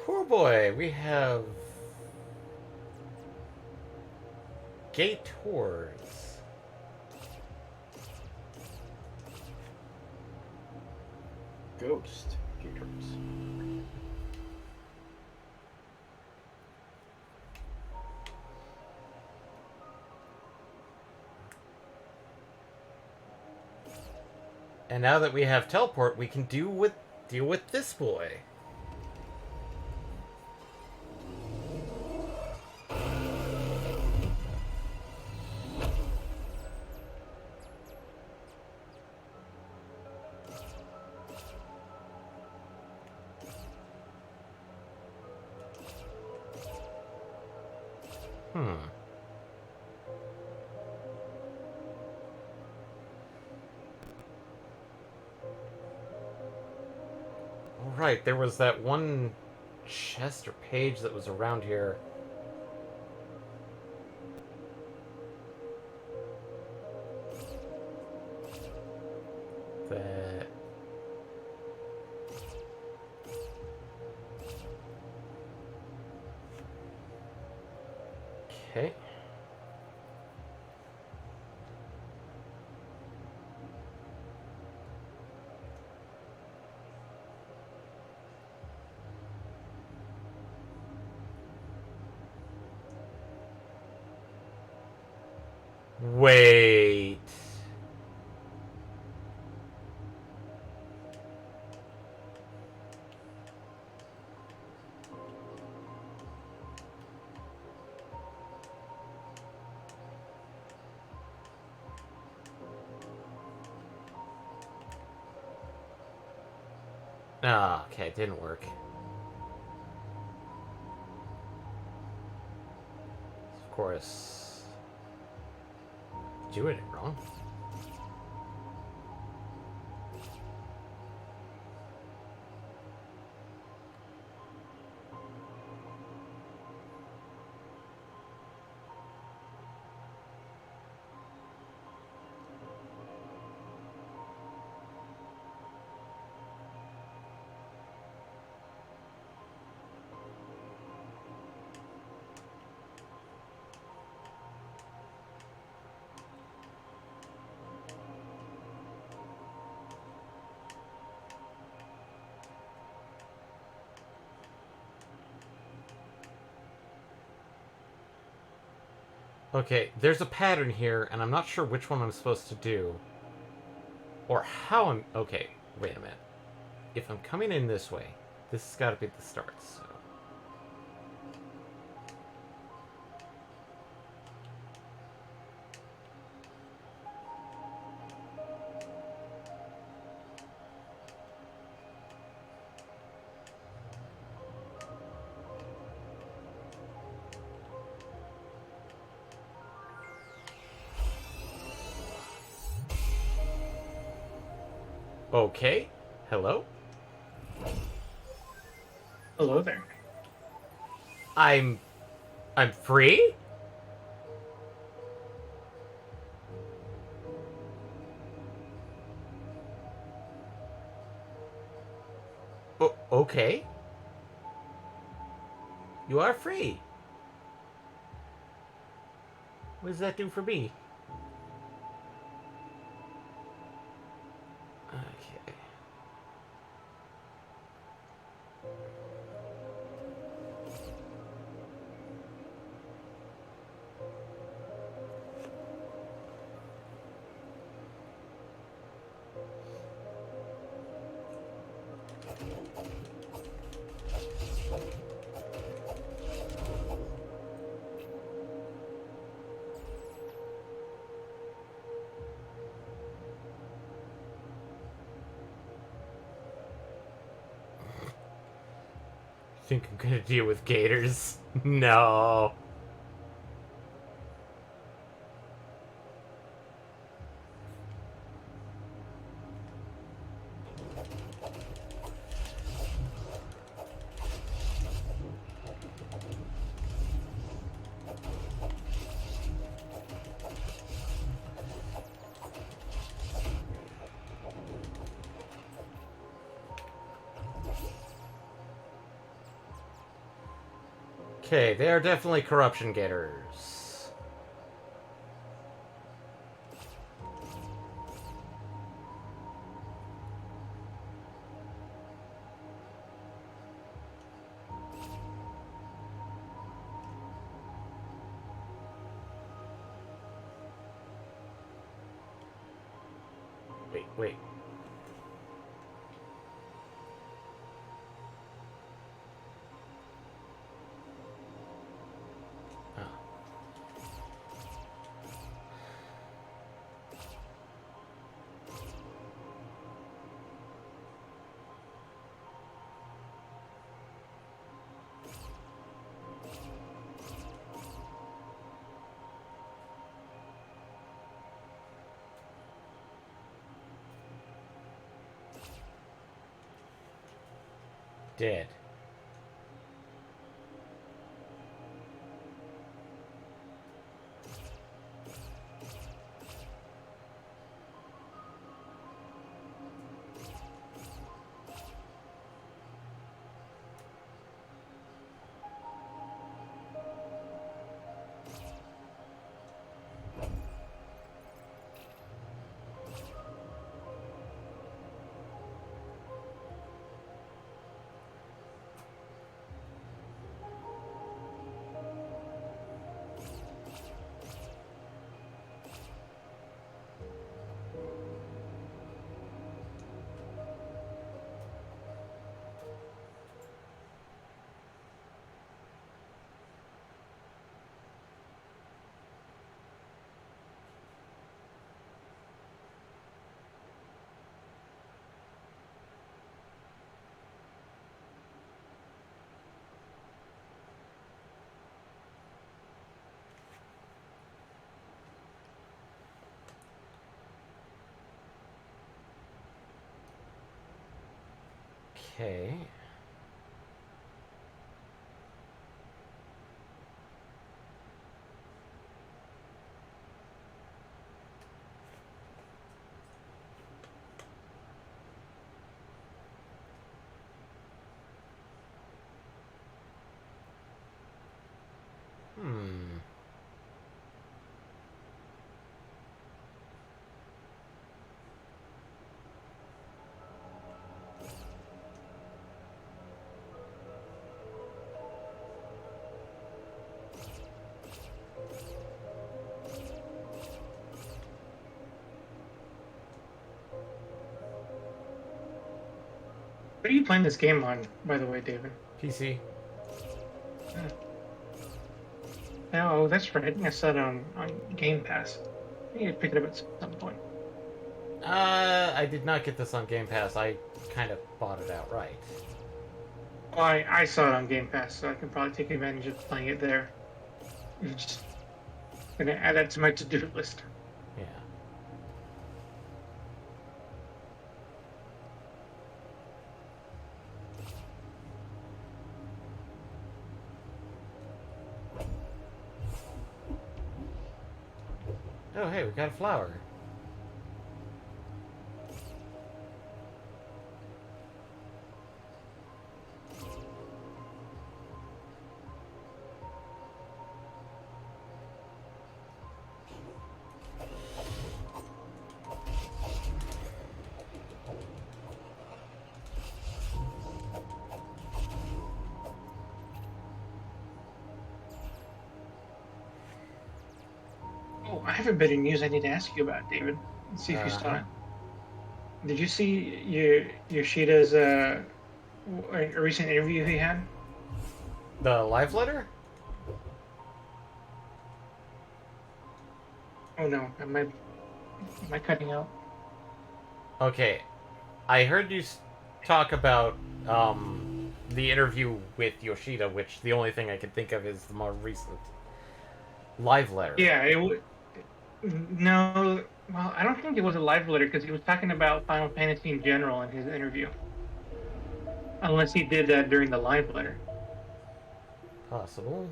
[SPEAKER 1] Oh boy, we have Gate Tours.
[SPEAKER 4] Ghost gators.
[SPEAKER 1] And now that we have teleport, we can deal with this boy. Hmm. All right, there was that one chest or page that was around here. That. Okay. Wait. Ah, okay, it didn't work. Of course. Doing it wrong. Okay, there's a pattern here, and I'm not sure which one I'm supposed to do. Or how I'm... Okay, wait a minute. If I'm coming in this way, this has got to be the start, so... Okay. Hello?
[SPEAKER 2] Hello there.
[SPEAKER 1] I'm free? Okay. You are free. What does that do for me? Okay. Think I'm gonna deal with gators? No. Okay, they are definitely corruption gators. Wait. Oh. Dead. Okay. Hmm.
[SPEAKER 2] What are you playing this game on, by the way, David?
[SPEAKER 1] PC.
[SPEAKER 2] Oh, that's right. I think I saw it on Game Pass. I think I picked it up at some point.
[SPEAKER 1] I did not get this on Game Pass. I kind of bought it outright.
[SPEAKER 2] Well, I saw it on Game Pass, so I can probably take advantage of playing it there. I'm just gonna add that to my to-do list.
[SPEAKER 1] Yeah. Oh, hey, we got a flower.
[SPEAKER 2] Oh, I have a bit of news I need to ask you about, David. Let's see if you saw
[SPEAKER 1] Uh-huh.
[SPEAKER 2] it. Did you see Yoshida's a recent interview he had?
[SPEAKER 1] The live letter?
[SPEAKER 2] Oh no, am I cutting out?
[SPEAKER 1] Okay. I heard you talk about the interview with Yoshida, which the only thing I can think of is the more recent live letter.
[SPEAKER 2] Yeah, no. Well, I don't think it was a live letter because he was talking about Final Fantasy in general in his interview. Unless he did that during the live letter.
[SPEAKER 1] Possible.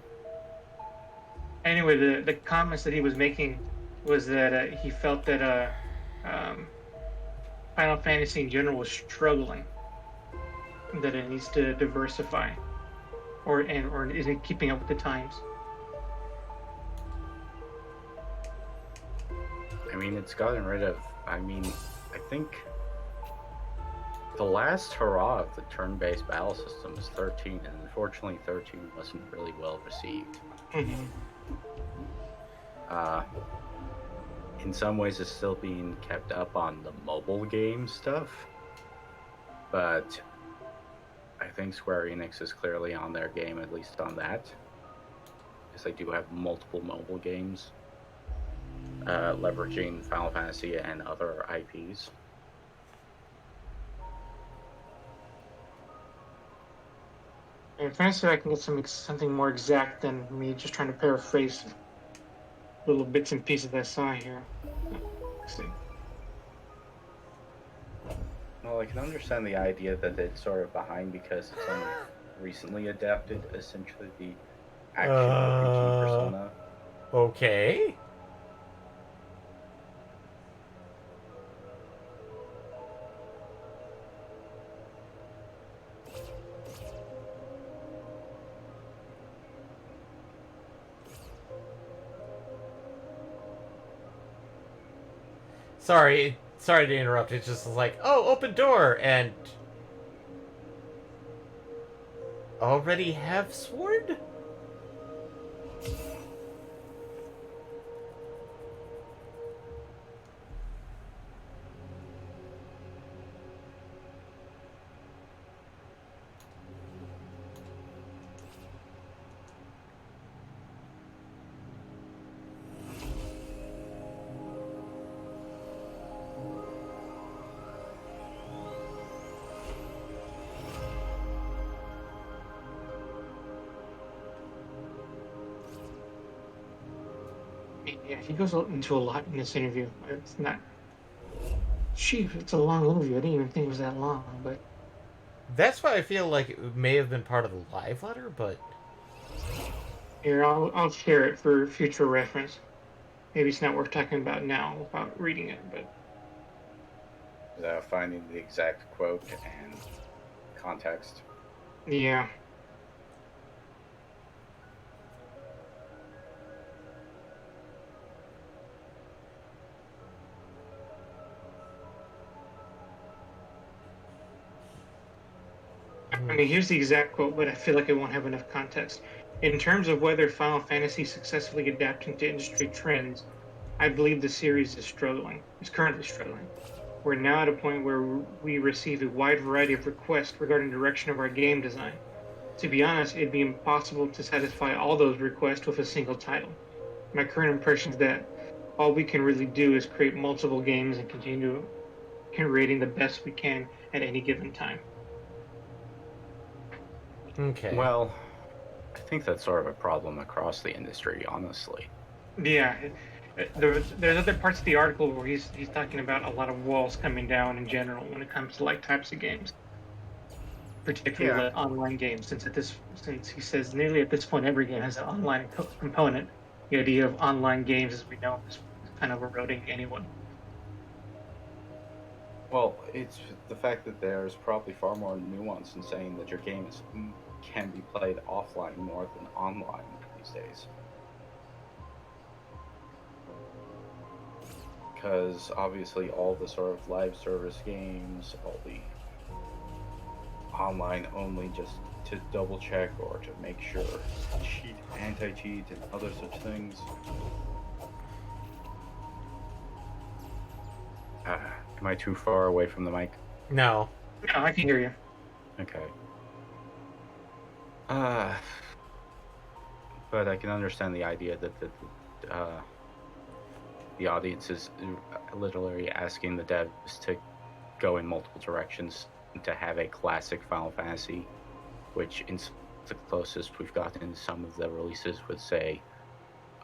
[SPEAKER 2] Anyway, the comments that he was making was that he felt that um, Final Fantasy in general was struggling, that it needs to diversify, or isn't keeping up with the times.
[SPEAKER 4] I mean, it's gotten rid of. I think the last hurrah of the turn-based battle system is 13, and unfortunately, 13 wasn't really well received.
[SPEAKER 2] Mm-hmm.
[SPEAKER 4] In some ways, it's still being kept up on the mobile game stuff, but I think Square Enix is clearly on their game, at least on that, because they do have multiple mobile games leveraging Final Fantasy and other IPs.
[SPEAKER 2] And trying to see if I can get something more exact than me just trying to paraphrase little bits and pieces I saw here. Let's see.
[SPEAKER 4] Well, I can understand the idea that it's sort of behind because it's only recently adapted, essentially, the action RPG persona.
[SPEAKER 1] Okay. Sorry to interrupt. It's just like, oh, open door, and already have sword?
[SPEAKER 2] Yeah, he goes into a lot in this interview. It's not. Chief, it's a long interview. I didn't even think it was that long, but
[SPEAKER 1] That's why I feel like it may have been part of the live letter, but
[SPEAKER 2] Here, I'll share it for future reference. Maybe it's not worth talking about now without reading it, but
[SPEAKER 4] Without finding the exact quote and context.
[SPEAKER 2] yeah. I mean, here's the exact quote, but I feel like it won't have enough context. In terms of whether Final Fantasy is successfully adapting to industry trends, I believe the series is currently struggling. We're now at a point where we receive a wide variety of requests regarding direction of our game design. To be honest, it'd be impossible to satisfy all those requests with a single title. My current impression is that all we can really do is create multiple games and continue creating the best we can at any given time.
[SPEAKER 1] okay.
[SPEAKER 4] Well, I think that's sort of a problem across the industry, honestly.
[SPEAKER 2] Yeah, there's other parts of the article where he's talking about a lot of walls coming down in general when it comes to like types of games, particularly
[SPEAKER 4] Yeah.
[SPEAKER 2] like online games. Since he says nearly at this point every game has an online component, the idea of online games, as we know, is kind of eroding anyone.
[SPEAKER 4] Well, it's the fact that there's probably far more nuance in saying that your games can be played offline more than online these days. Because obviously, all the sort of live service games, all the online only just to double check or to make sure, cheat, anti cheat, and other such things. Am I too far away from the mic?
[SPEAKER 1] No.
[SPEAKER 2] No, I can hear you.
[SPEAKER 4] Okay. But I can understand the idea that the audience is literally asking the devs to go in multiple directions to have a classic Final Fantasy, which in the closest we've gotten in some of the releases would say,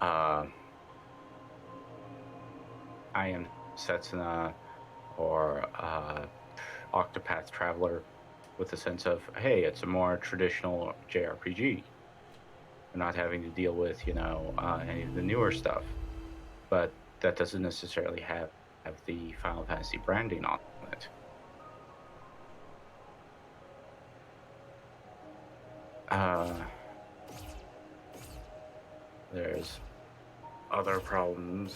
[SPEAKER 4] I Am Setsuna or Octopath Traveler, with a sense of, hey, it's a more traditional JRPG. We're not having to deal with, any of the newer stuff. But that doesn't necessarily have the Final Fantasy branding on it. There's other problems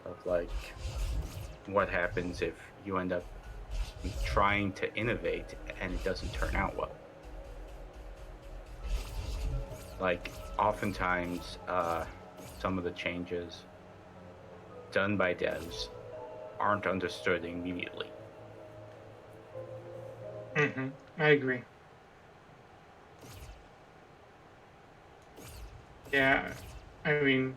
[SPEAKER 4] of like what happens if you end up trying to innovate and it doesn't turn out well. Like oftentimes some of the changes done by devs aren't understood immediately.
[SPEAKER 2] I agree. Yeah, I mean,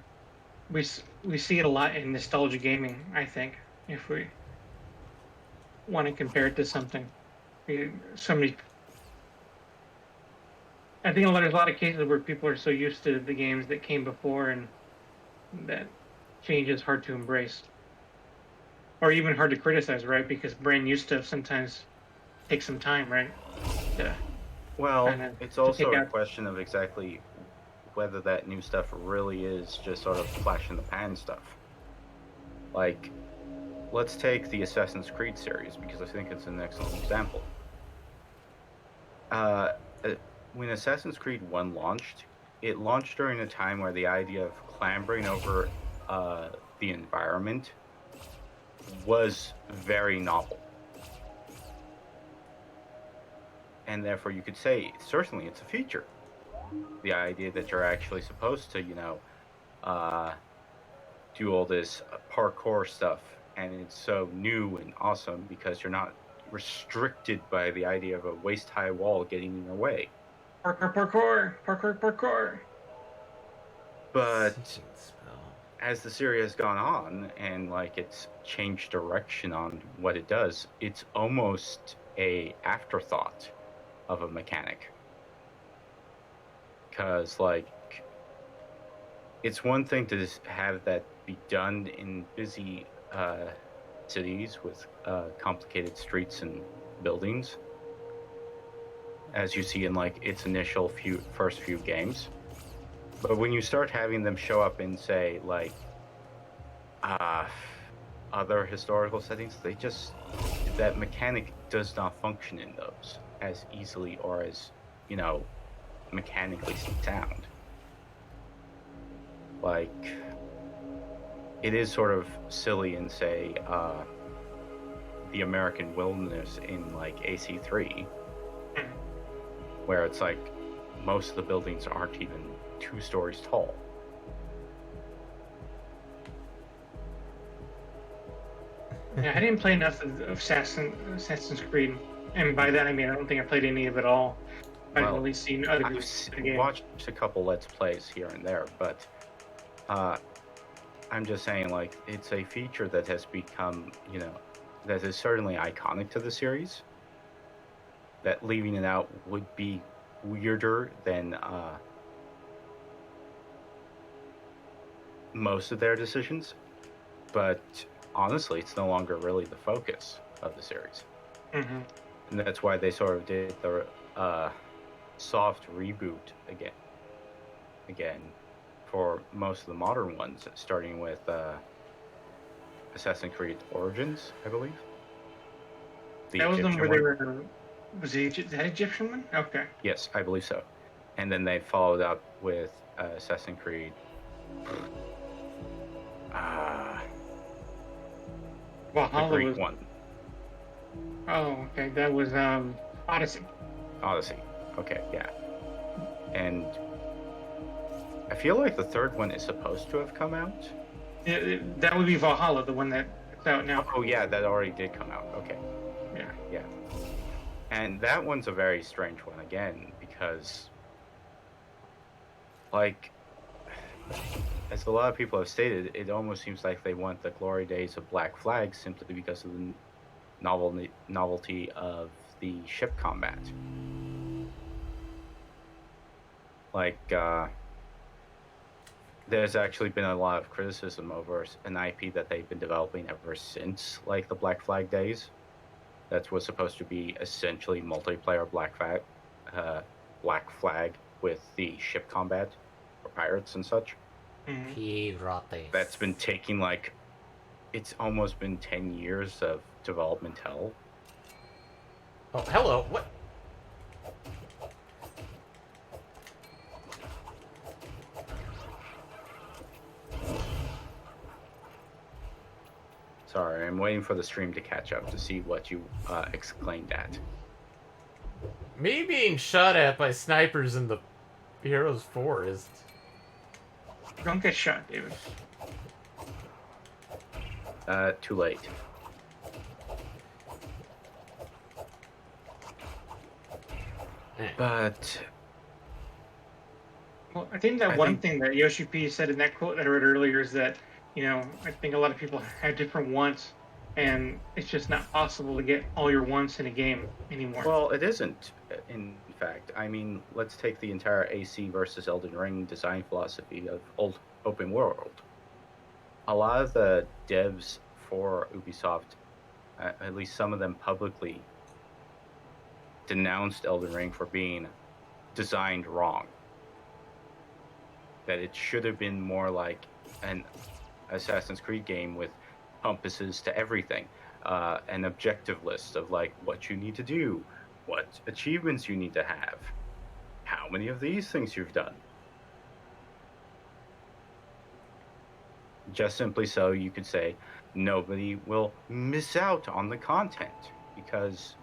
[SPEAKER 2] we see it a lot in nostalgia gaming. I think if we want to compare it to something, somebody. I think there's a lot of cases where people are so used to the games that came before, and that change is hard to embrace, or even hard to criticize, right? Because brand new stuff sometimes takes some time, right? To
[SPEAKER 4] Well,
[SPEAKER 2] kinda
[SPEAKER 4] it's
[SPEAKER 2] to
[SPEAKER 4] also
[SPEAKER 2] pick
[SPEAKER 4] a
[SPEAKER 2] out.
[SPEAKER 4] question of exactly whether that new stuff really is just sort of flash in the pan stuff. Like, let's take the Assassin's Creed series because I think it's an excellent example. When Assassin's Creed 1 launched, it launched during a time where the idea of clambering over the environment was very novel. And therefore, you could say, certainly it's a feature. The idea that you're actually supposed to, do all this parkour stuff, and it's so new and awesome because you're not restricted by the idea of a waist-high wall getting in your way.
[SPEAKER 2] Parkour.
[SPEAKER 4] But
[SPEAKER 1] Teaching spell.
[SPEAKER 4] as the series has gone on and like it's changed direction on what it does, it's almost a afterthought of a mechanic. Because like it's one thing to just have that be done in busy cities with complicated streets and buildings, as you see in like its initial first few games. But when you start having them show up in, say, like other historical settings, that mechanic does not function in those as easily or as, mechanically sound. Like, it is sort of silly in, say, the American wilderness in, like, AC3, where it's like most of the buildings aren't even 2 stories tall.
[SPEAKER 2] Yeah, I didn't play enough of Assassin's Creed, and by that I mean I don't think I played any of it all. I've
[SPEAKER 4] Well,
[SPEAKER 2] only seen other games.
[SPEAKER 4] I've watched a couple Let's Plays here and there, but I'm just saying, like, it's a feature that has become, that is certainly iconic to the series. That leaving it out would be weirder than most of their decisions, but honestly, it's no longer really the focus of the series.
[SPEAKER 2] Mm-hmm.
[SPEAKER 4] And that's why they sort of did the soft reboot again for most of the modern ones, starting with Assassin's Creed Origins, I believe.
[SPEAKER 2] That was the one where they were... Was that Egyptian one? Okay.
[SPEAKER 4] Yes, I believe so. And then they followed up with Assassin's Creed...
[SPEAKER 2] Valhalla
[SPEAKER 4] the Greek
[SPEAKER 2] was...
[SPEAKER 4] one.
[SPEAKER 2] Oh, okay. That was Odyssey.
[SPEAKER 4] Odyssey. Okay, yeah. And I feel like the third one is supposed to have come out.
[SPEAKER 2] That would be Valhalla, the one that's out now.
[SPEAKER 4] Oh yeah, that already did come out. Okay.
[SPEAKER 2] Yeah.
[SPEAKER 4] Yeah. And that one's a very strange one again, because, like, as a lot of people have stated, it almost seems like they want the glory days of Black Flag simply because of the novelty of the ship combat. Like, there's actually been a lot of criticism over an IP that they've been developing ever since, like, the Black Flag days. That was supposed to be essentially multiplayer Black Flag with the ship combat for pirates and such.
[SPEAKER 2] Mm-hmm.
[SPEAKER 4] That's been taking, like, it's almost been 10 years of development hell.
[SPEAKER 1] Oh, hello. What?
[SPEAKER 4] Sorry, I'm waiting for the stream to catch up to see what you exclaimed at.
[SPEAKER 1] Me being shot at by snipers in the Heroes Forest.
[SPEAKER 2] Don't get shot, David.
[SPEAKER 4] Too late. But
[SPEAKER 2] Well, I think that one thing that Yoshi P said in that quote that I read earlier is that, I think a lot of people have different wants, and it's just not possible to get all your wants in a game anymore.
[SPEAKER 4] Well, it isn't, in fact. I mean, let's take the entire AC versus Elden Ring design philosophy of old open world. A lot of the devs for Ubisoft, at least some of them publicly, denounced Elden Ring for being designed wrong. That it should have been more like an Assassin's Creed game with compasses to everything, an objective list of like what you need to do, what achievements you need to have, how many of these things you've done. Just simply so you could say nobody will miss out on the content, because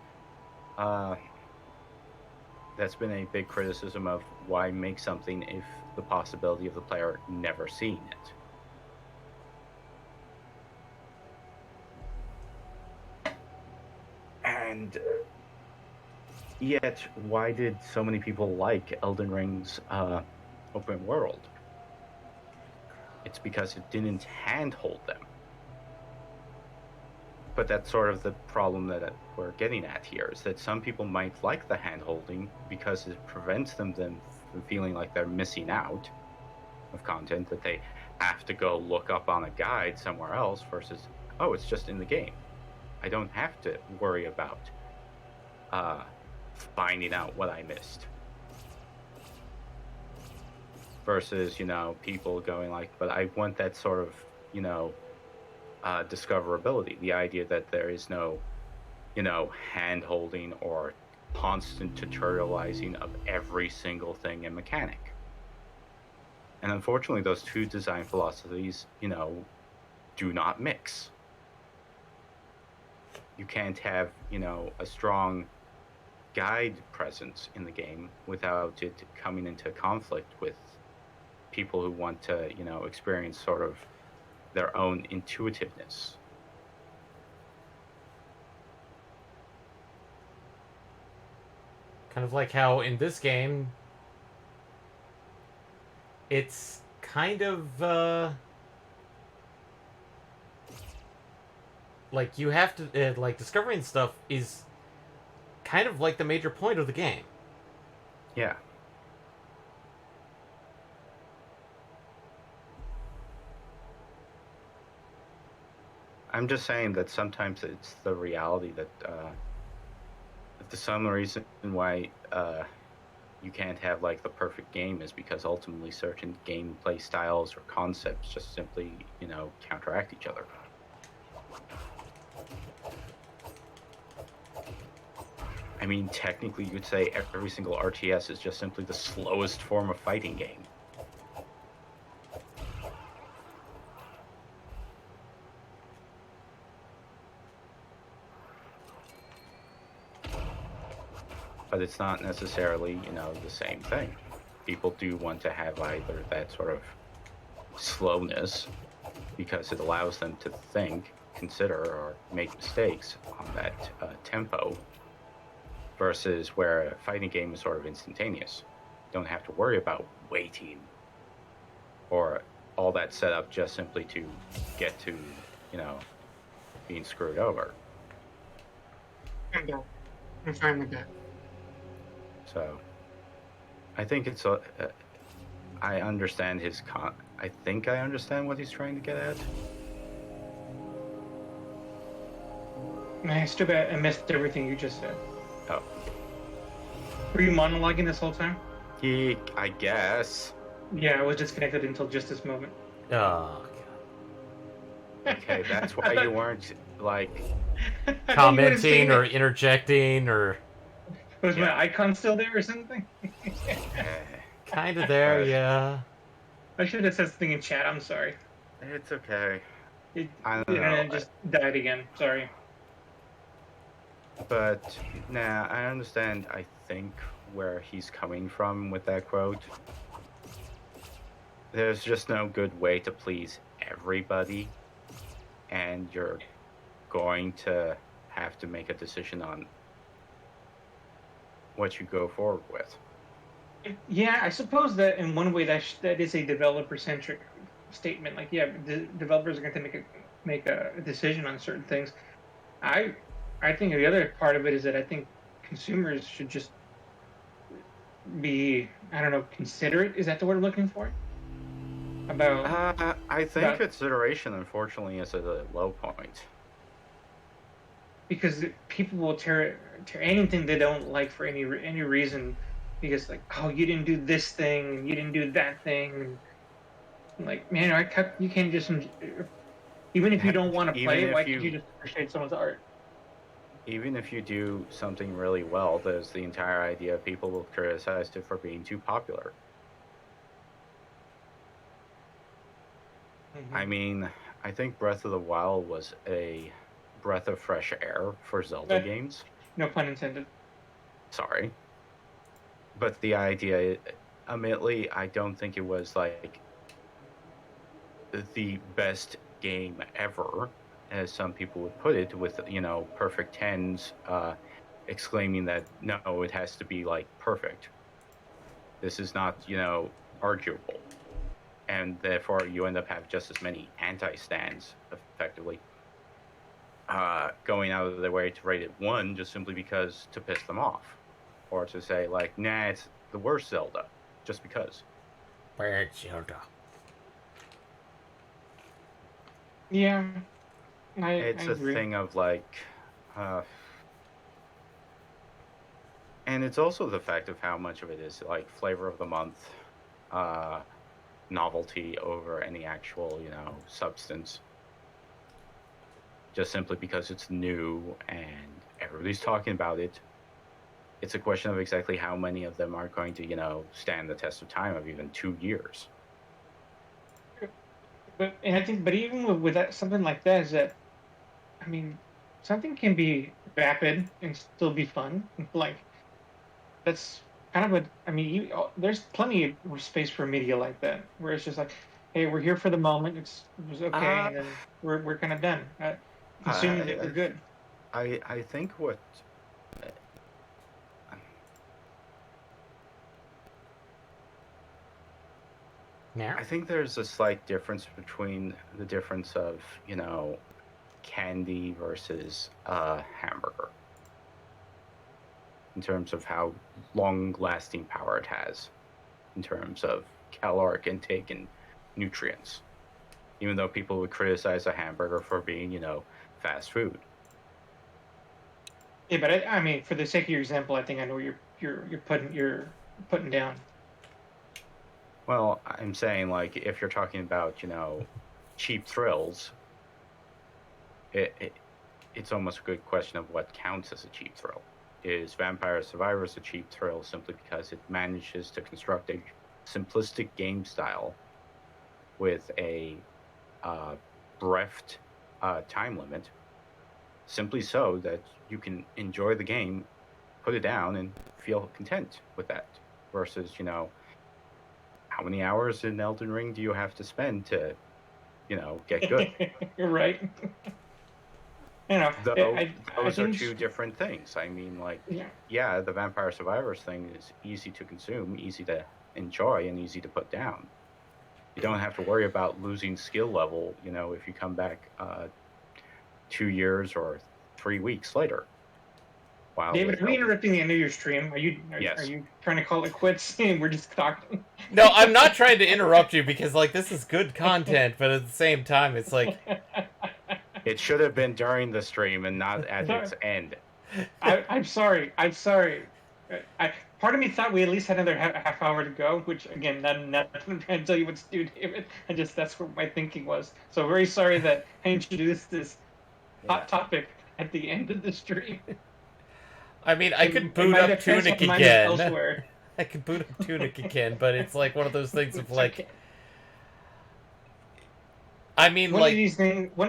[SPEAKER 4] that's been a big criticism of why make something if the possibility of the player never seeing it. And yet, why did so many people like Elden Ring's open world? It's because it didn't handhold them. But that's sort of the problem that we're getting at here, is that some people might like the handholding because it prevents them from feeling like they're missing out of content that they have to go look up on a guide somewhere else versus, oh, it's just in the game. I don't have to worry about finding out what I missed. Versus, people going like, but I want that sort of, discoverability. The idea that there is no, hand holding or constant tutorializing of every single thing in mechanic. And unfortunately, those two design philosophies, do not mix. You can't have, a strong guide presence in the game without it coming into conflict with people who want to, experience sort of their own intuitiveness.
[SPEAKER 1] Kind of like how in this game, it's kind of like you have to like discovering stuff is kind of like the major point of the game.
[SPEAKER 4] Yeah. I'm just saying that sometimes it's the reality that the some reason why you can't have like the perfect game is because ultimately certain gameplay styles or concepts just simply, counteract each other. I mean, technically you could say every single RTS is just simply the slowest form of fighting game. But it's not necessarily, the same thing. People do want to have either that sort of slowness because it allows them to think, consider, or make mistakes on that tempo, versus where a fighting game is sort of instantaneous. You don't have to worry about waiting or all that setup just simply to get to, being screwed over.
[SPEAKER 2] I'm fine with that.
[SPEAKER 4] So, I think it's I understand his I think I understand what he's trying to get at.
[SPEAKER 2] It's too bad I missed everything you just said.
[SPEAKER 4] Oh.
[SPEAKER 2] Were you monologuing this whole time?
[SPEAKER 4] I guess.
[SPEAKER 2] Yeah, I was disconnected until just this moment.
[SPEAKER 1] Oh,
[SPEAKER 4] Okay, that's why you weren't like
[SPEAKER 1] commenting or interjecting or
[SPEAKER 2] was my icon still there or something?
[SPEAKER 1] kind of there, yeah.
[SPEAKER 2] I should have said something in chat. I'm sorry.
[SPEAKER 4] It's okay.
[SPEAKER 2] The
[SPEAKER 4] I don't
[SPEAKER 2] internet
[SPEAKER 4] know.
[SPEAKER 2] just died again. Sorry.
[SPEAKER 4] But nah, I understand. I think where he's coming from with that quote. There's just no good way to please everybody, and you're going to have to make a decision on what you go forward with.
[SPEAKER 2] Yeah, I suppose that in one way that is a developer-centric statement. Like, yeah, the developers are going to make a decision on certain things. I think the other part of it is that I think consumers should just be, I don't know, considerate. Is that the word I'm looking for?
[SPEAKER 4] I think consideration, unfortunately, is at a low point.
[SPEAKER 2] Because people will tear anything they don't like for any reason, because like, oh, you didn't do this thing, and you didn't do that thing, and like, man, you can't just, even if you don't want to play, why can't you just appreciate someone's art?
[SPEAKER 4] Even if you do something really well, there's the entire idea of people will criticize it for being too popular.
[SPEAKER 2] Mm-hmm.
[SPEAKER 4] I mean, I think Breath of the Wild was a breath of fresh air for Zelda games.
[SPEAKER 2] No pun intended.
[SPEAKER 4] Sorry. But the idea, admittedly, I don't think it was like the best game ever, as some people would put it, with, perfect tens, exclaiming that, no, it has to be, like, perfect. This is not, arguable. And therefore, you end up having just as many anti-stands, effectively, going out of their way to rate it 1 just simply because to piss them off. Or to say, like, nah, it's the worst Zelda, just because.
[SPEAKER 1] Bad Zelda.
[SPEAKER 2] Yeah.
[SPEAKER 4] It's
[SPEAKER 2] I
[SPEAKER 4] a
[SPEAKER 2] agree.
[SPEAKER 4] thing of, like... And it's also the fact of how much of it is like flavor of the month, uh, novelty over any actual, substance. Just simply because it's new and everybody's talking about it. It's a question of exactly how many of them are going to, stand the test of time of even 2 years.
[SPEAKER 2] But and I think, but even with that, something like that is that, I mean, something can be vapid and still be fun. Like that's kind of a. I mean, there's plenty of space for media like that, where it's just like, hey, we're here for the moment. It was okay,
[SPEAKER 4] Uh,
[SPEAKER 2] and then we're kind of done. Consuming it,
[SPEAKER 4] I,
[SPEAKER 2] we're good.
[SPEAKER 4] I think what
[SPEAKER 1] Yeah.
[SPEAKER 4] I think there's a slight difference between the difference of, candy versus hamburger in terms of how long lasting power it has, in terms of caloric intake and nutrients. Even though people would criticize a hamburger for being, fast food.
[SPEAKER 2] Yeah, but I mean, for the sake of your example, I think I know what you're putting down.
[SPEAKER 4] Well, I'm saying, like, if you're talking about, cheap thrills, it's almost a good question of what counts as a cheap thrill. Is Vampire Survivors a cheap thrill simply because it manages to construct a simplistic game style with a breathed time limit, simply so that you can enjoy the game, put it down, and feel content with that? Versus, how many hours in Elden Ring do you have to spend to, get good?
[SPEAKER 2] You're right. You know,
[SPEAKER 4] Though
[SPEAKER 2] I
[SPEAKER 4] those are
[SPEAKER 2] think
[SPEAKER 4] two different things. I mean, like,
[SPEAKER 2] yeah.
[SPEAKER 4] yeah, the Vampire Survivors thing is easy to consume, easy to enjoy, and easy to put down. You don't have to worry about losing skill level, if you come back 2 years or 3 weeks later. While
[SPEAKER 2] David,
[SPEAKER 4] with
[SPEAKER 2] are we
[SPEAKER 4] Elden,
[SPEAKER 2] interrupting the end of your stream? Are
[SPEAKER 4] yes,
[SPEAKER 2] you trying to call it quits? We're just talking.
[SPEAKER 1] No, I'm not trying to interrupt you because like this is good content, but at the same time, it's like
[SPEAKER 4] it should have been during the stream and not at
[SPEAKER 2] Sorry.
[SPEAKER 4] its end.
[SPEAKER 2] I'm sorry. I'm sorry. Part of me thought we at least had another half hour to go, which again, not trying to tell you what to do, David. That's what my thinking was. So very sorry that I introduced this hot topic at the end of the stream.
[SPEAKER 1] I mean, I could
[SPEAKER 2] In
[SPEAKER 1] boot
[SPEAKER 2] my
[SPEAKER 1] up
[SPEAKER 2] defense,
[SPEAKER 1] Tunic
[SPEAKER 2] my mind was
[SPEAKER 1] again.
[SPEAKER 2] elsewhere.
[SPEAKER 1] I could boot up Tunic again, but it's like one of those things of
[SPEAKER 2] It's
[SPEAKER 1] like.
[SPEAKER 2] okay.
[SPEAKER 1] I mean,
[SPEAKER 2] One
[SPEAKER 1] like,
[SPEAKER 2] of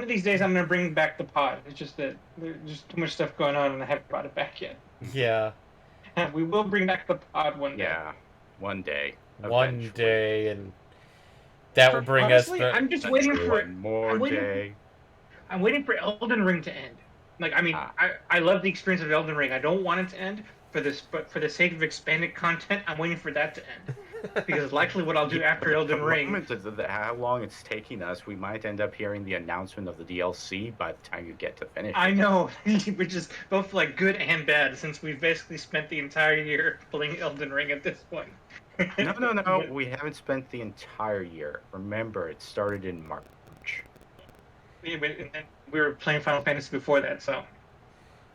[SPEAKER 2] these days, I'm gonna bring back the pod. It's just that there's just too much stuff going on, and I haven't brought it back yet.
[SPEAKER 1] yeah,
[SPEAKER 2] We will bring back the pod one day.
[SPEAKER 4] Yeah, one day.
[SPEAKER 1] one
[SPEAKER 4] eventually.
[SPEAKER 1] day, and that will bring
[SPEAKER 2] Honestly,
[SPEAKER 1] us.
[SPEAKER 2] I'm just waiting for
[SPEAKER 4] one more day.
[SPEAKER 2] I'm waiting for Elden Ring to end. Like, I mean, I love the experience of Elden Ring. I don't want it to end for this, but for the sake of expanded content, I'm waiting for that to end. Because likely what I'll do after Elden Ring.
[SPEAKER 4] How long it's taking us, we might end up hearing the announcement of the DLC by the time you get to finish.
[SPEAKER 2] I know, which is both like good and bad, since we've basically spent the entire year playing Elden Ring at this point.
[SPEAKER 4] No. We haven't spent the entire year. Remember, it started in March.
[SPEAKER 2] Yeah, but and then we were playing Final Fantasy before that, so.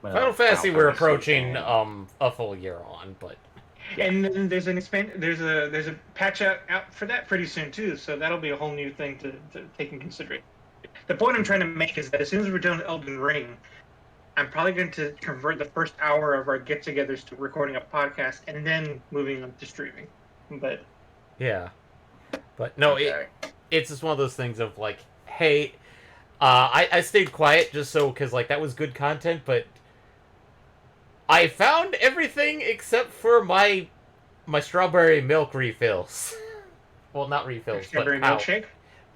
[SPEAKER 4] Well,
[SPEAKER 1] Final Fantasy, we're
[SPEAKER 4] Fantasy
[SPEAKER 1] approaching
[SPEAKER 4] and-
[SPEAKER 1] a full year on, but
[SPEAKER 4] Yeah.
[SPEAKER 2] And then there's a patch out for that pretty soon too, so that'll be a whole new thing to take in consideration. The point I'm trying to make is that as soon as we're done with Elden Ring, I'm probably going to convert the first hour of our get-togethers to recording a podcast and then moving on to streaming. But
[SPEAKER 1] yeah, but no,
[SPEAKER 4] Okay.
[SPEAKER 1] it's just one of those things of like, hey, I stayed quiet just so because like that was good content, but I found everything except for my strawberry milk refills. Well, not refills,
[SPEAKER 2] strawberry
[SPEAKER 1] but
[SPEAKER 2] milkshake.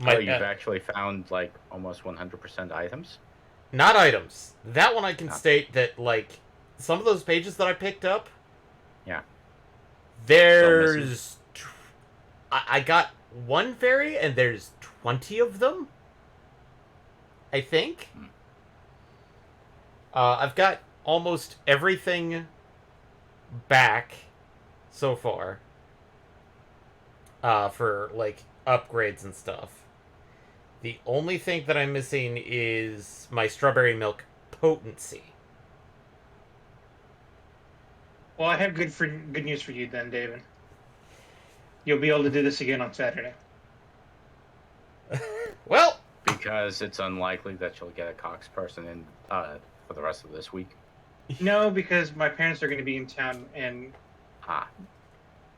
[SPEAKER 1] my
[SPEAKER 4] You've actually found like almost 100% items.
[SPEAKER 1] not items. That one I can
[SPEAKER 4] Ah.
[SPEAKER 1] state that like some of those pages that I picked up.
[SPEAKER 4] Yeah.
[SPEAKER 1] There's I got one fairy and there's 20 of them. I think. I've got almost everything back so far. For like upgrades and stuff. The only thing that I'm missing is my strawberry milk potency.
[SPEAKER 2] Well, I have good news for you then, David. You'll be able to do this again on Saturday.
[SPEAKER 1] Well,
[SPEAKER 4] Because it's unlikely that you'll get a Cox person in for the rest of this week.
[SPEAKER 2] No, because my parents are going to be in town, and
[SPEAKER 4] Ah,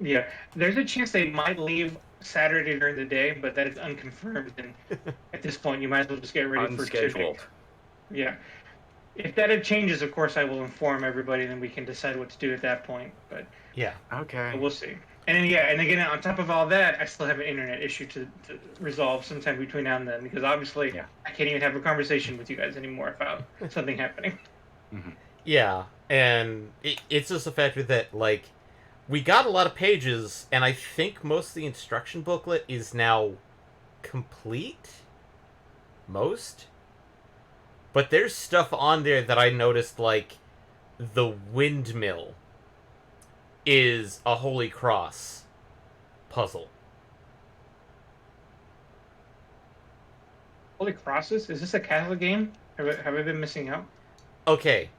[SPEAKER 2] yeah, there's a chance they might leave Saturday during the day, but that is unconfirmed. And at this point, you might as well just get ready for Tuesday.
[SPEAKER 4] unscheduled.
[SPEAKER 2] Yeah. If that changes, of course, I will inform everybody, and then we can decide what to do at that point. But
[SPEAKER 1] yeah.
[SPEAKER 4] Okay.
[SPEAKER 2] we'll see. And then, yeah, and again, on top of all that, I still have an internet issue to resolve sometime between now and then, because obviously
[SPEAKER 4] Yeah.
[SPEAKER 2] I can't even have a conversation with you guys anymore about something happening.
[SPEAKER 1] Yeah, and it's just the fact that, like, we got a lot of pages, and I think most of the instruction booklet is now complete. Most. But there's stuff on there that I noticed, like, the windmill is a Holy Cross puzzle.
[SPEAKER 2] Holy Crosses? Is this a Catholic game? Have I been missing out?
[SPEAKER 1] Okay,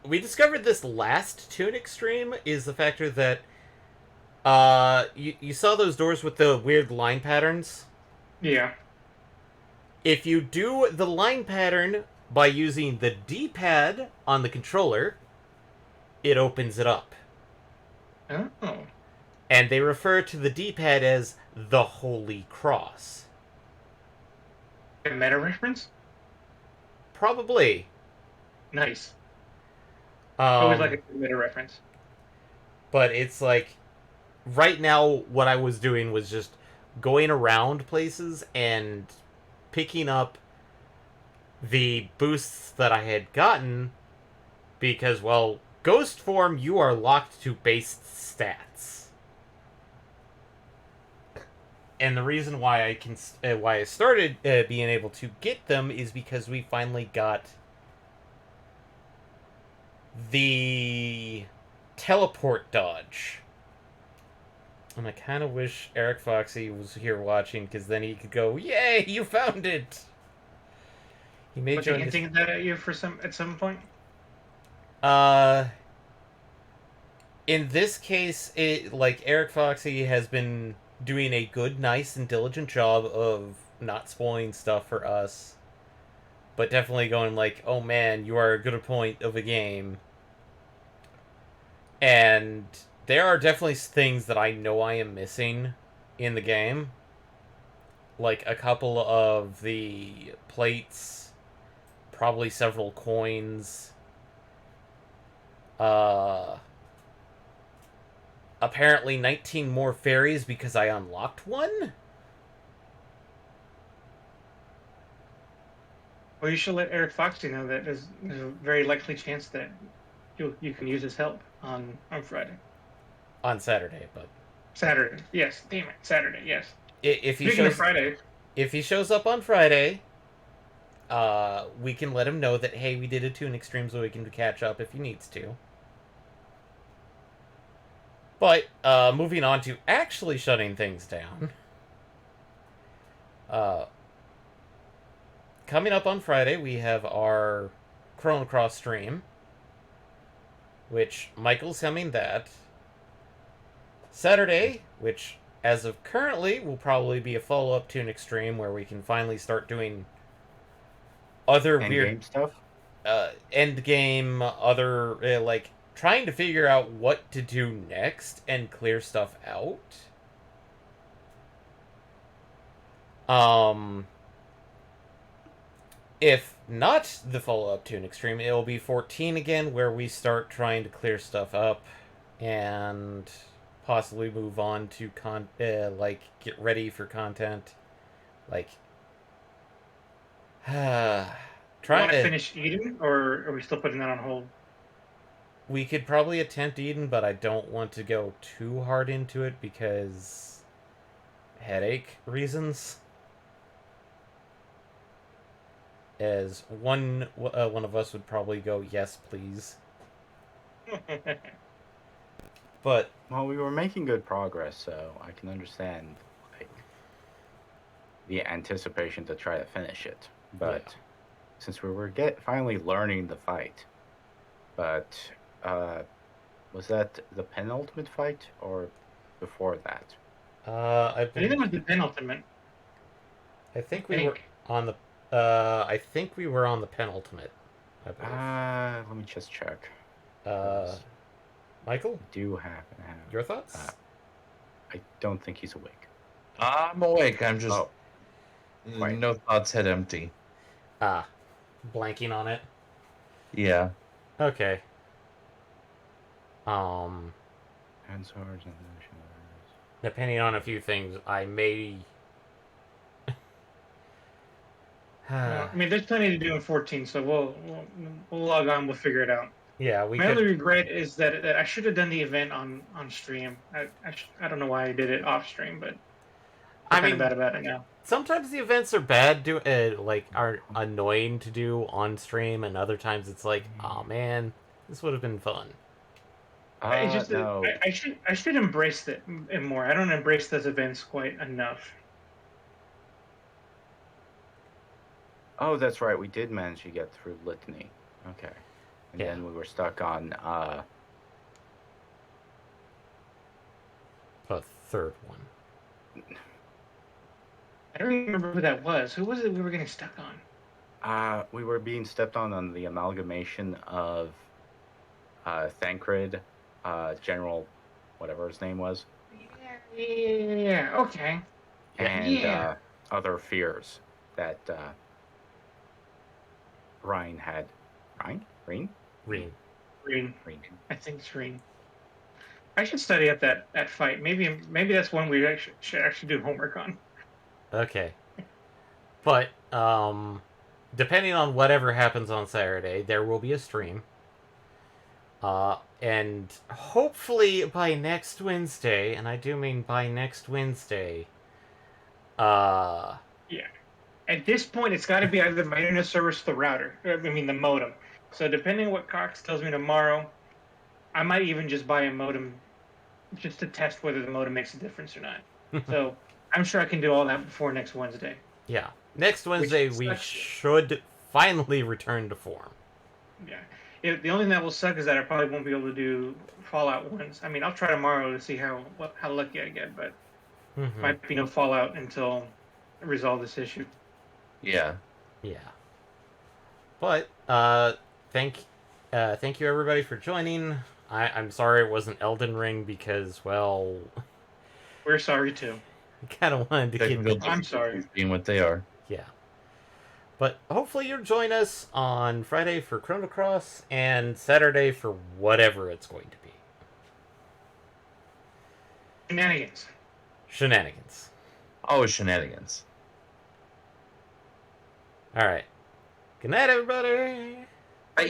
[SPEAKER 1] we discovered this last Tunic stream is the factor that you saw those doors with the weird line patterns?
[SPEAKER 2] Yeah.
[SPEAKER 1] If you do the line pattern by using the D-pad on the controller, it opens it up.
[SPEAKER 2] Oh.
[SPEAKER 1] And they refer to the D-pad as the Holy Cross.
[SPEAKER 2] A meta reference?
[SPEAKER 1] Probably.
[SPEAKER 2] Nice. Always
[SPEAKER 1] Um,
[SPEAKER 2] like a meta reference.
[SPEAKER 1] But it's like, right now, what I was doing was just going around places and picking up the boosts that I had gotten because, well, Ghost Form, you are locked to base stats. And the reason why I started being able to get them is because we finally got the teleport dodge. And I kind of wish Eric Foxy was here watching, because then he could go, "Yay, you found it!" He may
[SPEAKER 2] Was he
[SPEAKER 1] join
[SPEAKER 2] hinting that at you at some point?
[SPEAKER 1] In this case, like, Eric Foxy has been doing a good, nice, and diligent job of not spoiling stuff for us, but definitely going like, "Oh man, you are a good point of a game." And there are definitely things that I know I am missing in the game. Like a couple of the plates, probably several coins. Apparently 19 more fairies because I unlocked one?
[SPEAKER 2] Well, you should let Eric Foxy know that there's a very likely chance that you can use his help on Friday.
[SPEAKER 1] On Saturday, but
[SPEAKER 2] Saturday. Yes. Damn it. Saturday. Yes.
[SPEAKER 1] if he
[SPEAKER 2] Speaking of
[SPEAKER 1] shows
[SPEAKER 2] Friday,
[SPEAKER 1] if he shows up on Friday, we can let him know that, hey, we did a Tunic stream so we can catch up if he needs to. But moving on to actually shutting things down. Coming up on Friday, we have our Chrono Cross stream, which Michael's coming that. Saturday, which as of currently will probably be a follow-up Tunic stream where we can finally start doing other weird
[SPEAKER 4] stuff.
[SPEAKER 1] end game, other like trying to figure out what to do next and clear stuff out. If not the follow-up Tunic stream, it will be 14 again, where we start trying to clear stuff up and possibly move on to like get ready for content, like
[SPEAKER 2] want to finish Eden, or are we still putting that on hold?
[SPEAKER 1] We could probably attempt Eden, but I don't want to go too hard into it because headache reasons. As one of us would probably go, yes, please. But
[SPEAKER 4] Well, we were making good progress, so I can understand like the anticipation to try to finish it. But since we were finally learning the fight, but Was that the penultimate fight or before that?
[SPEAKER 1] I've
[SPEAKER 2] I think it
[SPEAKER 1] been.
[SPEAKER 2] was the penultimate.
[SPEAKER 1] I think
[SPEAKER 2] I
[SPEAKER 1] we were
[SPEAKER 2] think.
[SPEAKER 1] on the. I think we were on the penultimate. I believe.
[SPEAKER 4] Let me just check.
[SPEAKER 1] Uh, Michael,
[SPEAKER 4] I do happen to have.
[SPEAKER 1] your thoughts?
[SPEAKER 4] I don't think he's awake.
[SPEAKER 3] I'm awake. I'm just
[SPEAKER 4] Oh, quiet.
[SPEAKER 3] no thoughts head empty.
[SPEAKER 1] Ah, blanking on it.
[SPEAKER 3] Yeah.
[SPEAKER 1] Okay. Um,
[SPEAKER 4] And swords and
[SPEAKER 1] depending on a few things, I may.
[SPEAKER 2] I mean, there's plenty to do in 14, so we'll log on. We'll figure it out.
[SPEAKER 1] Yeah, we
[SPEAKER 2] My only
[SPEAKER 1] could.
[SPEAKER 2] regret is that I should have done the event on stream. I don't know why I did it off stream, but I
[SPEAKER 1] I
[SPEAKER 2] feel kind of
[SPEAKER 1] mean,
[SPEAKER 2] bad about it now.
[SPEAKER 1] sometimes the events are bad, like are annoying to do on stream, and other times it's like, oh man, this would have been fun.
[SPEAKER 2] It's just that
[SPEAKER 4] no.
[SPEAKER 2] I should embrace it more. I don't embrace those events quite enough.
[SPEAKER 4] Oh, that's right. We did manage to get through Litany. Okay. And
[SPEAKER 1] Yeah.
[SPEAKER 4] then we were stuck on
[SPEAKER 1] A third one.
[SPEAKER 2] I don't even remember who that was. Who was it we were getting stuck on?
[SPEAKER 4] we were being stepped on the amalgamation of Thancred, General whatever his name was,
[SPEAKER 2] Yeah. Okay.
[SPEAKER 4] and
[SPEAKER 2] Yeah.
[SPEAKER 4] other fears that Ryan had. Ryan? Reen?
[SPEAKER 1] Reen.
[SPEAKER 2] Green.
[SPEAKER 4] Reen.
[SPEAKER 2] I think it's green. I should study up that fight. Maybe that's one we should actually do homework on.
[SPEAKER 1] Okay. But, depending on whatever happens on Saturday, there will be a stream. And hopefully by next Wednesday, and I do mean by next Wednesday,
[SPEAKER 2] Yeah. At this point, it's got to be either my internet service or the router. I mean, the modem. So depending on what Cox tells me tomorrow, I might even just buy a modem just to test whether the modem makes a difference or not. So I'm sure I can do all that before next Wednesday.
[SPEAKER 1] yeah. Next Wednesday, we
[SPEAKER 2] sucks.
[SPEAKER 1] should finally return to form.
[SPEAKER 2] Yeah. The only thing that will suck is that I probably won't be able to do Fallout ones. I mean, I'll try tomorrow to see how lucky I get, but
[SPEAKER 1] Mhm.
[SPEAKER 2] might be no Fallout until I resolve this issue.
[SPEAKER 3] Yeah.
[SPEAKER 1] Yeah. But thank you everybody for joining. I'm sorry it wasn't Elden Ring because, well,
[SPEAKER 2] We're sorry too.
[SPEAKER 1] I kind of wanted to
[SPEAKER 3] Technical
[SPEAKER 1] get
[SPEAKER 2] I'm sorry.
[SPEAKER 3] difficulties being what they are.
[SPEAKER 1] yeah. But hopefully you'll join us on Friday for Chrono Cross and Saturday for whatever it's going to be.
[SPEAKER 2] Shenanigans.
[SPEAKER 1] Shenanigans.
[SPEAKER 3] Always shenanigans.
[SPEAKER 1] All right. Good night, everybody.
[SPEAKER 3] Bye.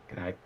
[SPEAKER 4] Good night.